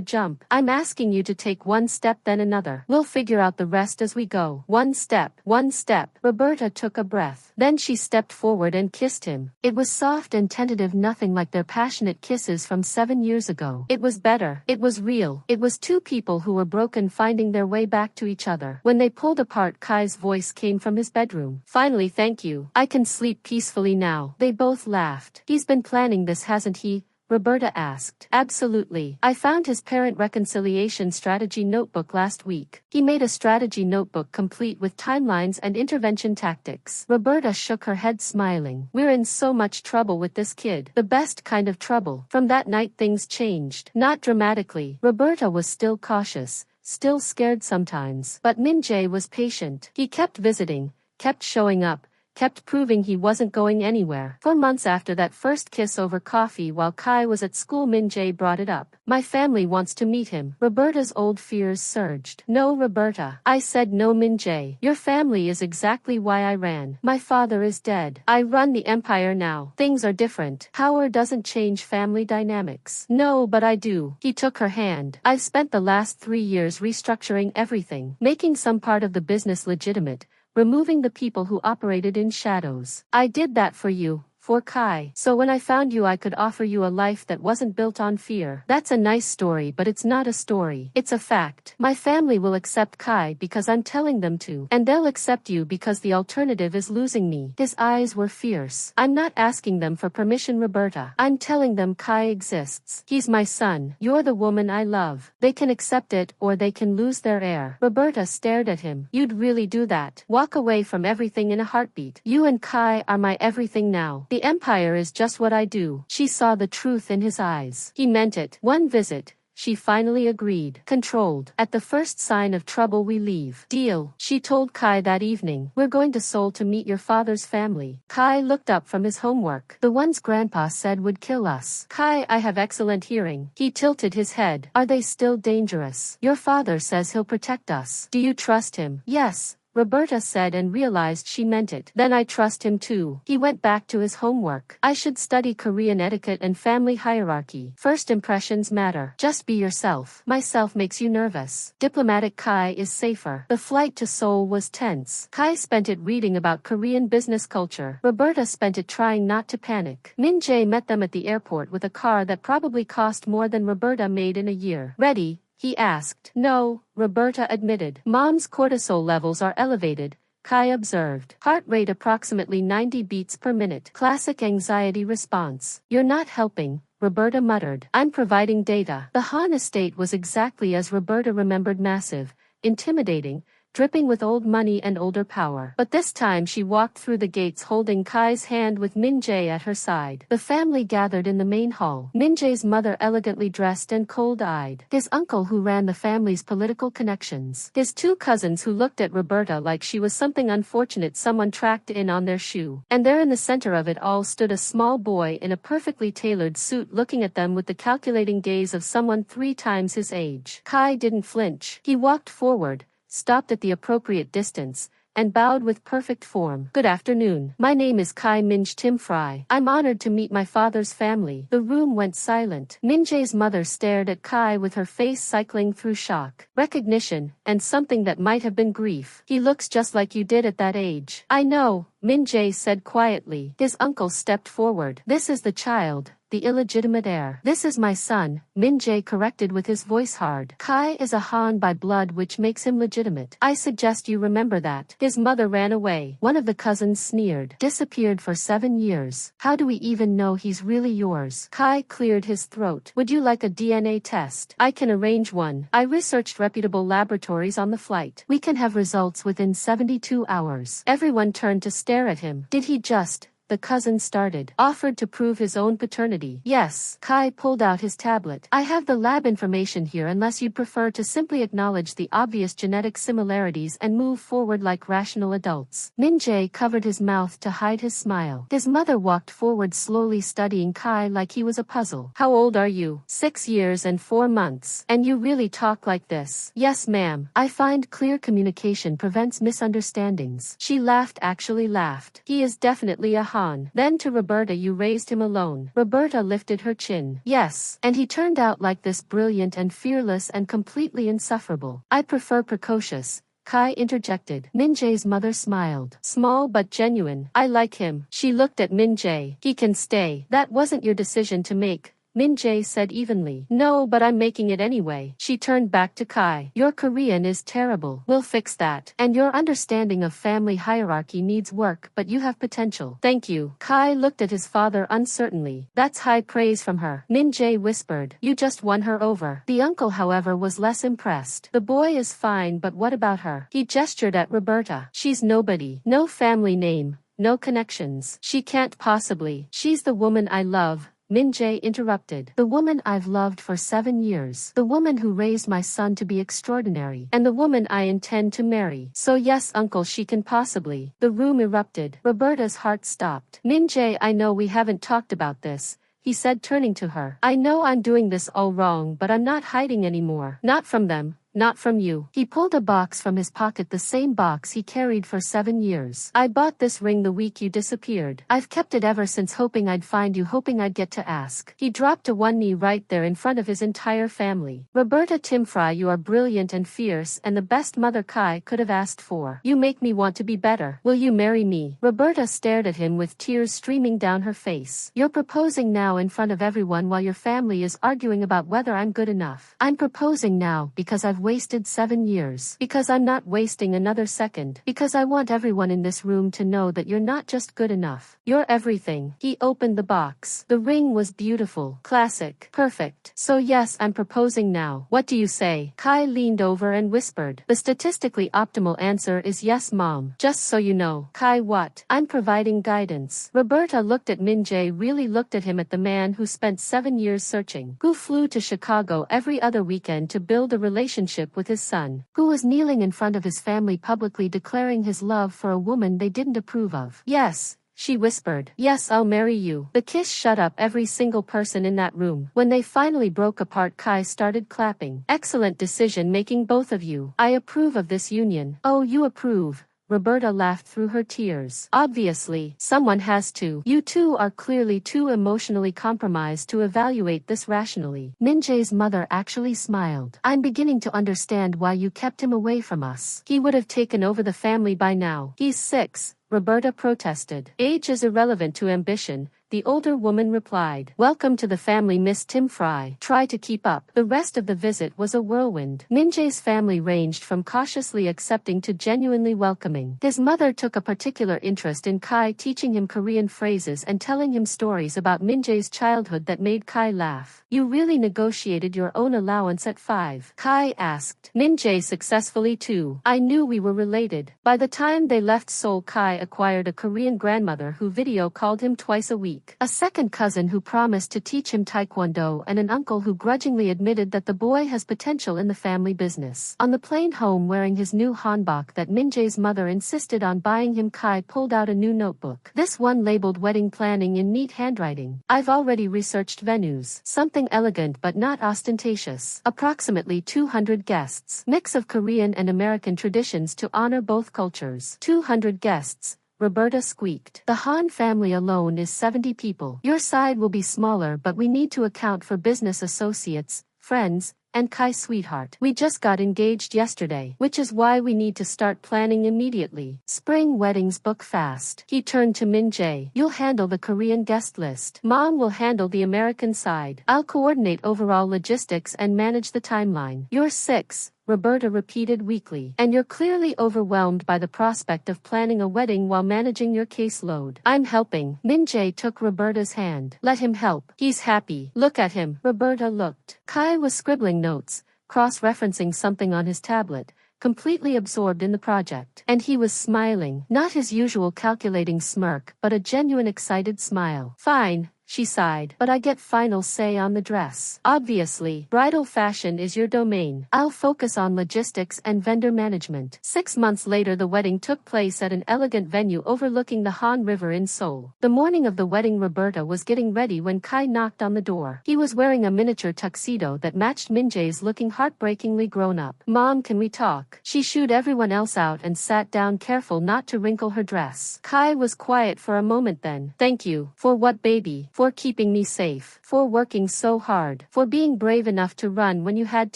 jump. I'm asking you to take one step, then another. We'll figure out the rest as we go. One step, one step. Roberta took a breath. Then she stepped forward and kissed him. It was soft and tentative, nothing like their passionate kisses from 7 years ago. It was better. It was real. It was two people who were broken finding their way back to each other. When they pulled apart, Kai's voice came from his bedroom. Finally, thank you. I can sleep peacefully now. They both laughed. He's been planning this, hasn't he? Roberta asked. Absolutely. I found his parent reconciliation strategy notebook last week. He made a strategy notebook complete with timelines and intervention tactics. Roberta shook her head, smiling. We're in so much trouble with this kid. The best kind of trouble. From that night things changed. Not dramatically. Roberta was still cautious, still scared sometimes. But Min Jae was patient. He kept visiting, kept showing up, kept proving he wasn't going anywhere. 4 months after that first kiss over coffee while Kai was at school, Min Jae brought it up. My family wants to meet him. Roberta's old fears surged. No, Roberta. I said no, Min Jae. Your family is exactly why I ran. My father is dead. I run the empire now. Things are different. Power doesn't change family dynamics. No, but I do. He took her hand. I've spent the last 3 years restructuring everything, making some part of the business legitimate, removing the people who operated in shadows. I did that for you, for Kai. So when I found you, I could offer you a life that wasn't built on fear. That's a nice story, but it's not a story. It's a fact. My family will accept Kai because I'm telling them to, and they'll accept you because the alternative is losing me. His eyes were fierce. I'm not asking them for permission, Roberta. I'm telling them Kai exists. He's my son. You're the woman I love. They can accept it or they can lose their heir. Roberta stared at him. You'd really do that? Walk away from everything in a heartbeat? You and Kai are my everything now. The empire is just what I do. She saw the truth in his eyes. He meant it. One visit, she finally agreed. Controlled. At the first sign of trouble we leave. Deal. She told Kai that evening. We're going to Seoul to meet your father's family. Kai looked up from his homework. The ones Grandpa said would kill us. Kai, I have excellent hearing. He tilted his head. Are they still dangerous? Your father says he'll protect us. Do you trust him? Yes, Roberta said, and realized she meant it. Then I trust him too. He went back to his homework. I should study Korean etiquette and family hierarchy. First impressions matter. Just be yourself. Myself makes you nervous. Diplomatic Kai is safer. The flight to Seoul was tense. Kai spent it reading about Korean business culture. Roberta spent it trying not to panic. Min Jae met them at the airport with a car that probably cost more than Roberta made in a year. Ready? He asked. No, Roberta admitted. Mom's cortisol levels are elevated, Kai observed. Heart rate approximately 90 beats per minute. Classic anxiety response. You're not helping, Roberta muttered. I'm providing data. The Han estate was exactly as Roberta remembered, massive, intimidating, dripping with old money and older power. But this time she walked through the gates holding Kai's hand with Min Jae at her side. The family gathered in the main hall. Min Jae's mother, elegantly dressed and cold-eyed. His uncle, who ran the family's political connections. His 2 cousins, who looked at Roberta like she was something unfortunate someone tracked in on their shoe. And there in the center of it all stood a small boy in a perfectly tailored suit, looking at them with the calculating gaze of someone 3 times his age. Kai didn't flinch. He walked forward, stopped at the appropriate distance, and bowed with perfect form. Good afternoon. My name is Kai Minj Tim Fry. I'm honored to meet my father's family. The room went silent. Minjae's mother stared at Kai with her face cycling through shock, recognition, and something that might have been grief. He looks just like you did at that age. I know, Minjae said quietly. His uncle stepped forward. This is the child, the illegitimate heir. This is my son, Minjae corrected with his voice hard. Kai is a Han by blood, which makes him legitimate. I suggest you remember that. His mother ran away. One of the cousins sneered. Disappeared for 7 years. How do we even know he's really yours? Kai cleared his throat. Would you like a DNA test? I can arrange one. I researched reputable laboratories on the flight. We can have results within 72 hours. Everyone turned to stare at him. Did he just... The cousin started. Offered to prove his own paternity. Yes. Kai pulled out his tablet. I have the lab information here unless you'd prefer to simply acknowledge the obvious genetic similarities and move forward like rational adults. Minjae covered his mouth to hide his smile. His mother walked forward slowly, studying Kai like he was a puzzle. How old are you? 6 years and 4 months. And you really talk like this? Yes, ma'am. I find clear communication prevents misunderstandings. She laughed, actually laughed. He is definitely a Han. Then to Roberta, you raised him alone. Roberta lifted her chin. Yes. And he turned out like this, brilliant and fearless and completely insufferable. I prefer precocious, Kai interjected. Minjae's mother smiled. Small but genuine. I like him. She looked at Minjae. He can stay. That wasn't your decision to make, Minjae said evenly. No, but I'm making it anyway. She turned back to Kai. Your Korean is terrible. We'll fix that. And your understanding of family hierarchy needs work, but you have potential. Thank you. Kai looked at his father uncertainly. That's high praise from her. Minjae whispered. You just won her over. The uncle, however, was less impressed. The boy is fine, but what about her? He gestured at Roberta. She's nobody. No family name. No connections. She can't possibly. She's the woman I love. Minjae interrupted. The woman I've loved for 7 years. The woman who raised my son to be extraordinary. And the woman I intend to marry. So yes, uncle, she can possibly. The room erupted. Roberta's heart stopped. Minjae, I know we haven't talked about this, he said, turning to her. I know I'm doing this all wrong, but I'm not hiding anymore. Not from them. Not from you. He pulled a box from his pocket, the same box he carried for 7 years. I bought this ring the week you disappeared. I've kept it ever since, hoping I'd find you, hoping I'd get to ask. He dropped to one knee right there in front of his entire family. Roberta Timfry, you are brilliant and fierce and the best mother Kai could have asked for. You make me want to be better. Will you marry me? Roberta stared at him with tears streaming down her face. You're proposing now in front of everyone while your family is arguing about whether I'm good enough. I'm proposing now because I've wasted 7 years. Because I'm not wasting another second. Because I want everyone in this room to know that you're not just good enough. You're everything. He opened the box. The ring was beautiful. Classic. Perfect. So yes, I'm proposing now. What do you say? Kai leaned over and whispered. The statistically optimal answer is yes, Mom. Just so you know. Kai, what? I'm providing guidance. Roberta looked at Minjae, really looked at him, at the man who spent 7 years searching. Who flew to Chicago every other weekend to build a relationship with his son, who was kneeling in front of his family publicly declaring his love for a woman they didn't approve of. Yes, she whispered. Yes, I'll marry you. The kiss shut up every single person in that room. When they finally broke apart, Kai started clapping. Excellent decision making, both of you. I approve of this union. Oh, you approve? Roberta laughed through her tears. Obviously, someone has to. You two are clearly too emotionally compromised to evaluate this rationally. Minjae's mother actually smiled. I'm beginning to understand why you kept him away from us. He would have taken over the family by now. He's 6. Roberta protested. Age is irrelevant to ambition, the older woman replied. Welcome to the family, Miss Timfry. Try to keep up. The rest of the visit was a whirlwind. Minjae's family ranged from cautiously accepting to genuinely welcoming. His mother took a particular interest in Kai, teaching him Korean phrases and telling him stories about Minjae's childhood that made Kai laugh. You really negotiated your own allowance at 5? Kai asked. Minjae successfully too. I knew we were related. By the time they left Seoul, Kai acquired a Korean grandmother who video called him twice a week. week. A second cousin who promised to teach him taekwondo, and an uncle who grudgingly admitted that the boy has potential in the family business. On the plane home wearing his new hanbok that Min-jae's mother insisted on buying him, Kai pulled out a new notebook. This one labeled wedding planning in neat handwriting. I've already researched venues. Something elegant but not ostentatious. Approximately 200 guests. Mix of Korean and American traditions to honor both cultures. 200 guests, Roberta squeaked. The Han family alone is 70 people. Your side will be smaller, but we need to account for business associates, friends, and Kai, sweetheart. We just got engaged yesterday, which is why we need to start planning immediately. Spring weddings book fast. He turned to Min-jae. You'll handle the Korean guest list. Mom will handle the American side. I'll coordinate overall logistics and manage the timeline. You're 6. Roberta repeated weakly. And you're clearly overwhelmed by the prospect of planning a wedding while managing your caseload. I'm helping. Min-jae took Roberta's hand. Let him help. He's happy. Look at him. Roberta looked. Kai was scribbling notes, cross-referencing something on his tablet, completely absorbed in the project. And he was smiling. Not his usual calculating smirk, but a genuine excited smile. Fine, she sighed, but I get final say on the dress. Obviously, bridal fashion is your domain. I'll focus on logistics and vendor management. 6 months later, the wedding took place at an elegant venue overlooking the Han River in Seoul. The morning of the wedding, Roberta was getting ready when Kai knocked on the door. He was wearing a miniature tuxedo that matched Min-jae's, looking heartbreakingly grown up. Mom, can we talk? She shooed everyone else out and sat down, careful not to wrinkle her dress. Kai was quiet for a moment, then. Thank you. For what, baby? For keeping me safe, for working so hard, for being brave enough to run when you had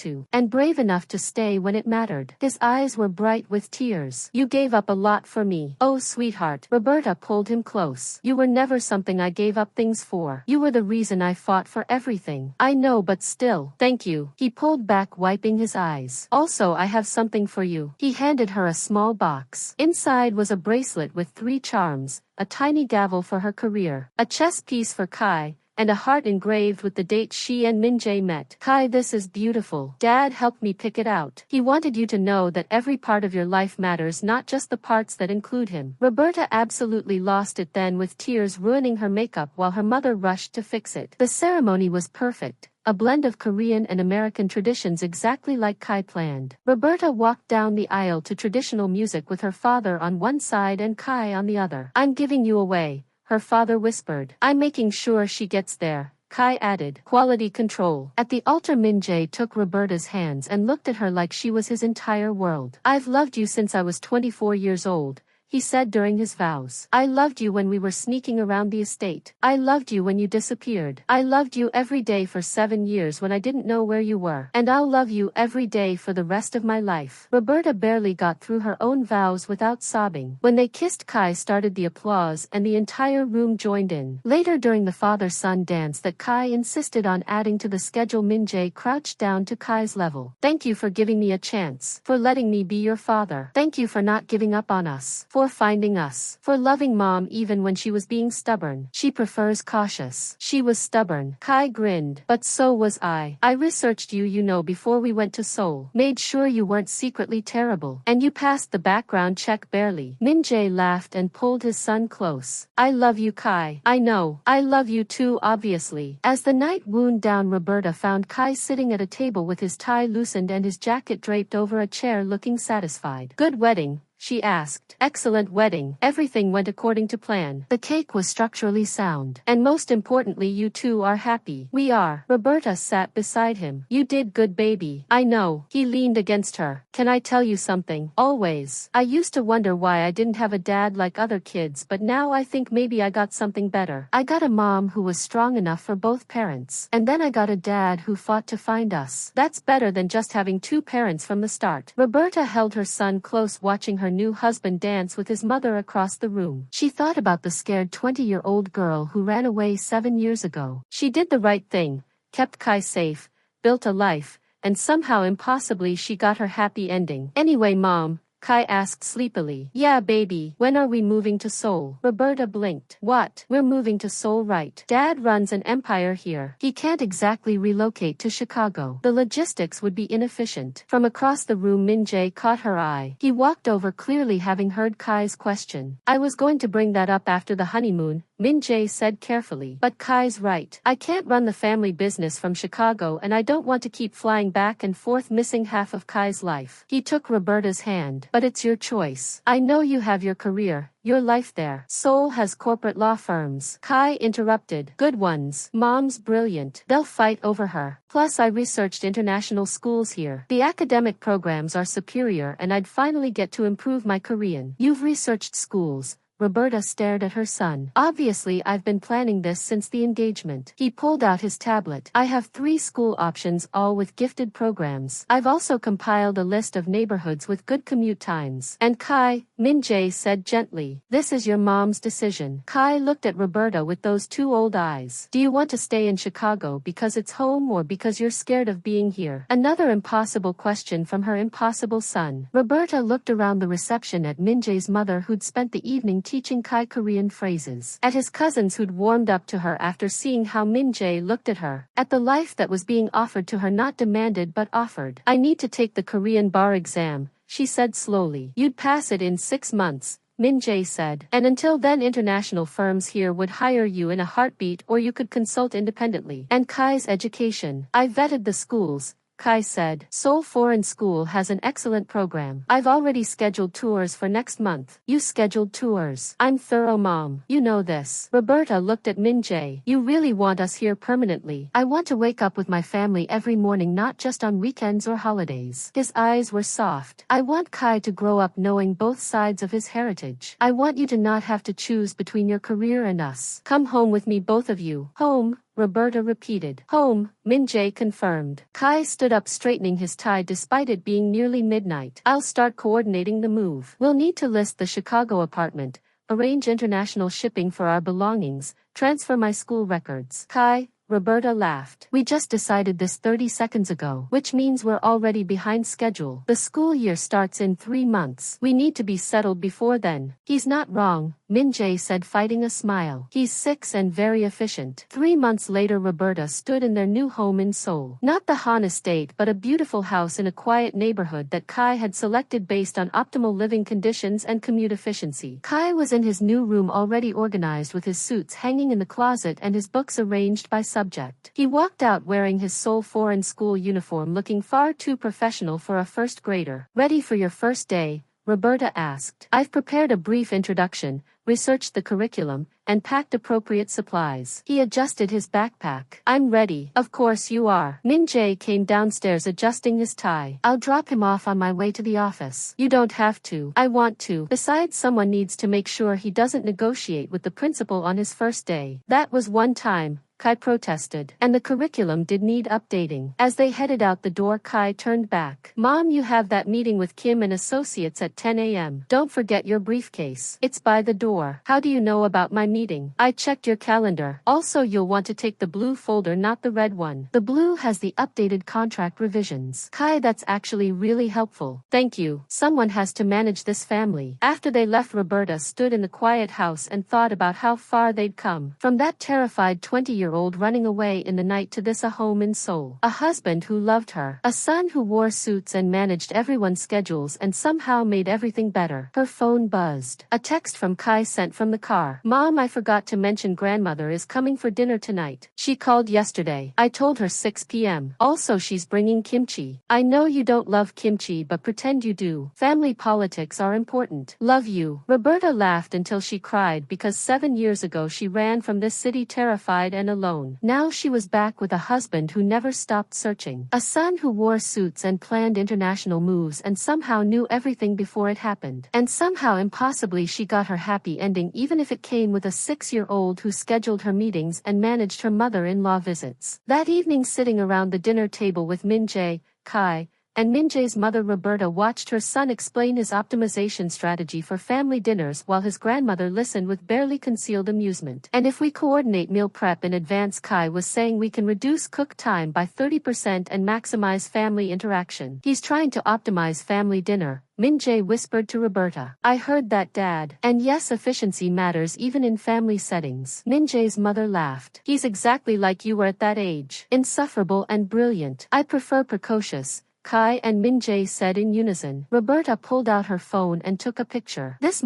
to, and brave enough to stay when it mattered. His eyes were bright with tears. You gave up a lot for me. Oh, sweetheart. Roberta pulled him close. You were never something I gave up things for. You were the reason I fought for everything. I know, but still. Thank you. He pulled back, wiping his eyes. Also, I have something for you. He handed her a small box. Inside was a bracelet with 3 charms, a tiny gavel for her career, a chess piece for Kai, and a heart engraved with the date she and Min-jae met. Kai, this is beautiful. Dad helped me pick it out. He wanted you to know that every part of your life matters, not just the parts that include him. Roberta absolutely lost it then, with tears ruining her makeup while her mother rushed to fix it. The ceremony was perfect. A blend of Korean and American traditions, exactly like Kai planned. Roberta walked down the aisle to traditional music with her father on one side and Kai on the other. I'm giving you away, her father whispered. I'm making sure she gets there, Kai added. Quality control. At the altar, Min-jae took Roberta's hands and looked at her like she was his entire world. I've loved you since I was 24 years old, he said during his vows. I loved you when we were sneaking around the estate. I loved you when you disappeared. I loved you every day for 7 years when I didn't know where you were. And I'll love you every day for the rest of my life. Roberta barely got through her own vows without sobbing. When they kissed, Kai started the applause and the entire room joined in. Later, during the father-son dance that Kai insisted on adding to the schedule, Min-jae crouched down to Kai's level. Thank you for giving me a chance. For letting me be your father. Thank you for not giving up on us. For finding us. For loving Mom even when she was being stubborn. She prefers cautious. She was stubborn. Kai grinned. But so was I. I researched you, before we went to Seoul. Made sure you weren't secretly terrible. And you passed the background check barely. Min-jae laughed and pulled his son close. I love you, Kai. I know. I love you too, obviously. As the night wound down, Roberta found Kai sitting at a table with his tie loosened and his jacket draped over a chair, looking satisfied. Good wedding, she asked. Excellent wedding. Everything went according to plan. The cake was structurally sound. And most importantly, you two are happy. We are. Roberta sat beside him. You did good, baby. I know. He leaned against her. Can I tell you something? Always. I used to wonder why I didn't have a dad like other kids, but now I think maybe I got something better. I got a mom who was strong enough for both parents. And then I got a dad who fought to find us. That's better than just having 2 parents from the start. Roberta held her son close, watching her new husband dance with his mother across the room. She thought about the scared 20-year-old girl who ran away 7 years ago. She did the right thing, kept Kai safe, built a life, and somehow impossibly she got her happy ending. Anyway, Mom, Kai asked sleepily. Yeah, baby. When are we moving to Seoul? Roberta blinked. What? We're moving to Seoul, right? Dad runs an empire here. He can't exactly relocate to Chicago. The logistics would be inefficient. From across the room, Min-jae caught her eye. He walked over, clearly having heard Kai's question. I was going to bring that up after the honeymoon, Min-jae said carefully. But Kai's right. I can't run the family business from Chicago, and I don't want to keep flying back and forth, missing half of Kai's life. He took Roberta's hand. But it's your choice. I know you have your career, your life there. Seoul has corporate law firms. Kai interrupted. Good ones. Mom's brilliant. They'll fight over her. Plus I researched international schools here. The academic programs are superior, and I'd finally get to improve my Korean. You've researched schools. Roberta stared at her son. Obviously, I've been planning this since the engagement. He pulled out his tablet. I have 3 school options, all with gifted programs. I've also compiled a list of neighborhoods with good commute times. And Kai, Min-jae said gently, this is your mom's decision. Kai looked at Roberta with those 2 old eyes. Do you want to stay in Chicago because it's home or because you're scared of being here? Another impossible question from her impossible son. Roberta looked around the reception at Min-jae's mother, who'd spent the evening teaching Kai Korean phrases, at his cousins who'd warmed up to her after seeing how Min-jae looked at her, at the life that was being offered to her, not demanded but offered. I need to take the Korean bar exam, she said slowly. You'd pass it in 6 months, Min-jae said. And until then international firms here would hire you in a heartbeat, or you could consult independently. And Kai's education. I vetted the schools, Kai said. Seoul Foreign School has an excellent program. I've already scheduled tours for next month. You scheduled tours. I'm thorough, Mom. You know this. Roberta looked at Min-jae. You really want us here permanently? I want to wake up with my family every morning, not just on weekends or holidays. His eyes were soft. I want Kai to grow up knowing both sides of his heritage. I want you to not have to choose between your career and us. Come home with me, both of you. Home? Roberta repeated. Home, Min-jae confirmed. Kai stood up, straightening his tie despite it being nearly midnight. I'll start coordinating the move. We'll need to list the Chicago apartment, arrange international shipping for our belongings, transfer my school records. Kai, Roberta laughed. We just decided this 30 seconds ago, which means we're already behind schedule. The school year starts in 3 months. We need to be settled before then. He's not wrong, Min-jae said, fighting a smile. He's 6 and very efficient. 3 months later, Roberta stood in their new home in Seoul. Not the Han estate, but a beautiful house in a quiet neighborhood that Kai had selected based on optimal living conditions and commute efficiency. Kai was in his new room, already organized, with his suits hanging in the closet and his books arranged by subject. He walked out wearing his Seoul Foreign School uniform, looking far too professional for a first grader. Ready for your first day? Roberta asked. I've prepared a brief introduction, researched the curriculum, and packed appropriate supplies. He adjusted his backpack. I'm ready. Of course you are. Min-jae came downstairs, adjusting his tie. I'll drop him off on my way to the office. You don't have to. I want to. Besides, someone needs to make sure he doesn't negotiate with the principal on his first day. That was one time, Kai protested. And the curriculum did need updating. As they headed out the door, Kai turned back. Mom, you have that meeting with Kim and Associates at 10 a.m. Don't forget your briefcase. It's by the door. How do you know about my meeting? I checked your calendar. Also, you'll want to take the blue folder, not the red one. The blue has the updated contract revisions. Kai, that's actually really helpful. Thank you. Someone has to manage this family. After they left, Roberta stood in the quiet house and thought about how far they'd come. From that terrified 20-year-old running away in the night to this, a home in Seoul. A husband who loved her. A son who wore suits and managed everyone's schedules and somehow made everything better. Her phone buzzed. A text from Kai sent from the car. Mom, I forgot to mention grandmother is coming for dinner tonight. She called yesterday. I told her 6 p.m. Also, she's bringing kimchi. I know you don't love kimchi, but pretend you do. Family politics are important. Love you. Roberta laughed until she cried, because 7 years ago she ran from this city terrified and alone. Now she was back with a husband who never stopped searching. A son who wore suits and planned international moves and somehow knew everything before it happened. And somehow, impossibly, she got her happy ending, even if it came with a 6-year-old who scheduled her meetings and managed her mother-in-law visits. That evening, sitting around the dinner table with Min-jae, Kai, and Min-jae's mother, Roberta watched her son explain his optimization strategy for family dinners while his grandmother listened with barely concealed amusement. And if we coordinate meal prep in advance, Kai was saying, we can reduce cook time by 30% and maximize family interaction. He's trying to optimize family dinner, Min-jae whispered to Roberta. I heard that, Dad. And yes, efficiency matters even in family settings. Min-jae's mother laughed. He's exactly like you were at that age. Insufferable and brilliant. I prefer precocious, Kai and Min-jae said in unison. Roberta pulled out her phone and took a picture. This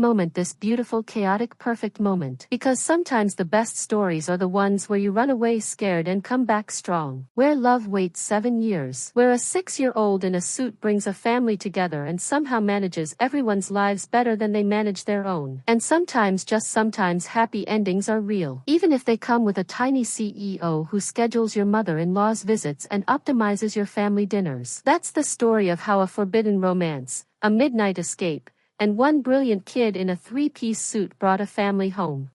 beautiful, chaotic, perfect moment. Because sometimes the best stories are the ones where you run away scared and come back strong. Where love waits 7 years. Where a 6-year-old in a suit brings a family together and somehow manages everyone's lives better than they manage their own. And sometimes, just sometimes, happy endings are real. Even if they come with a tiny CEO who schedules your mother-in-law's visits and optimizes your family dinners. That's the story of how a forbidden romance, a midnight escape, and one brilliant kid in a 3-piece suit brought a family home.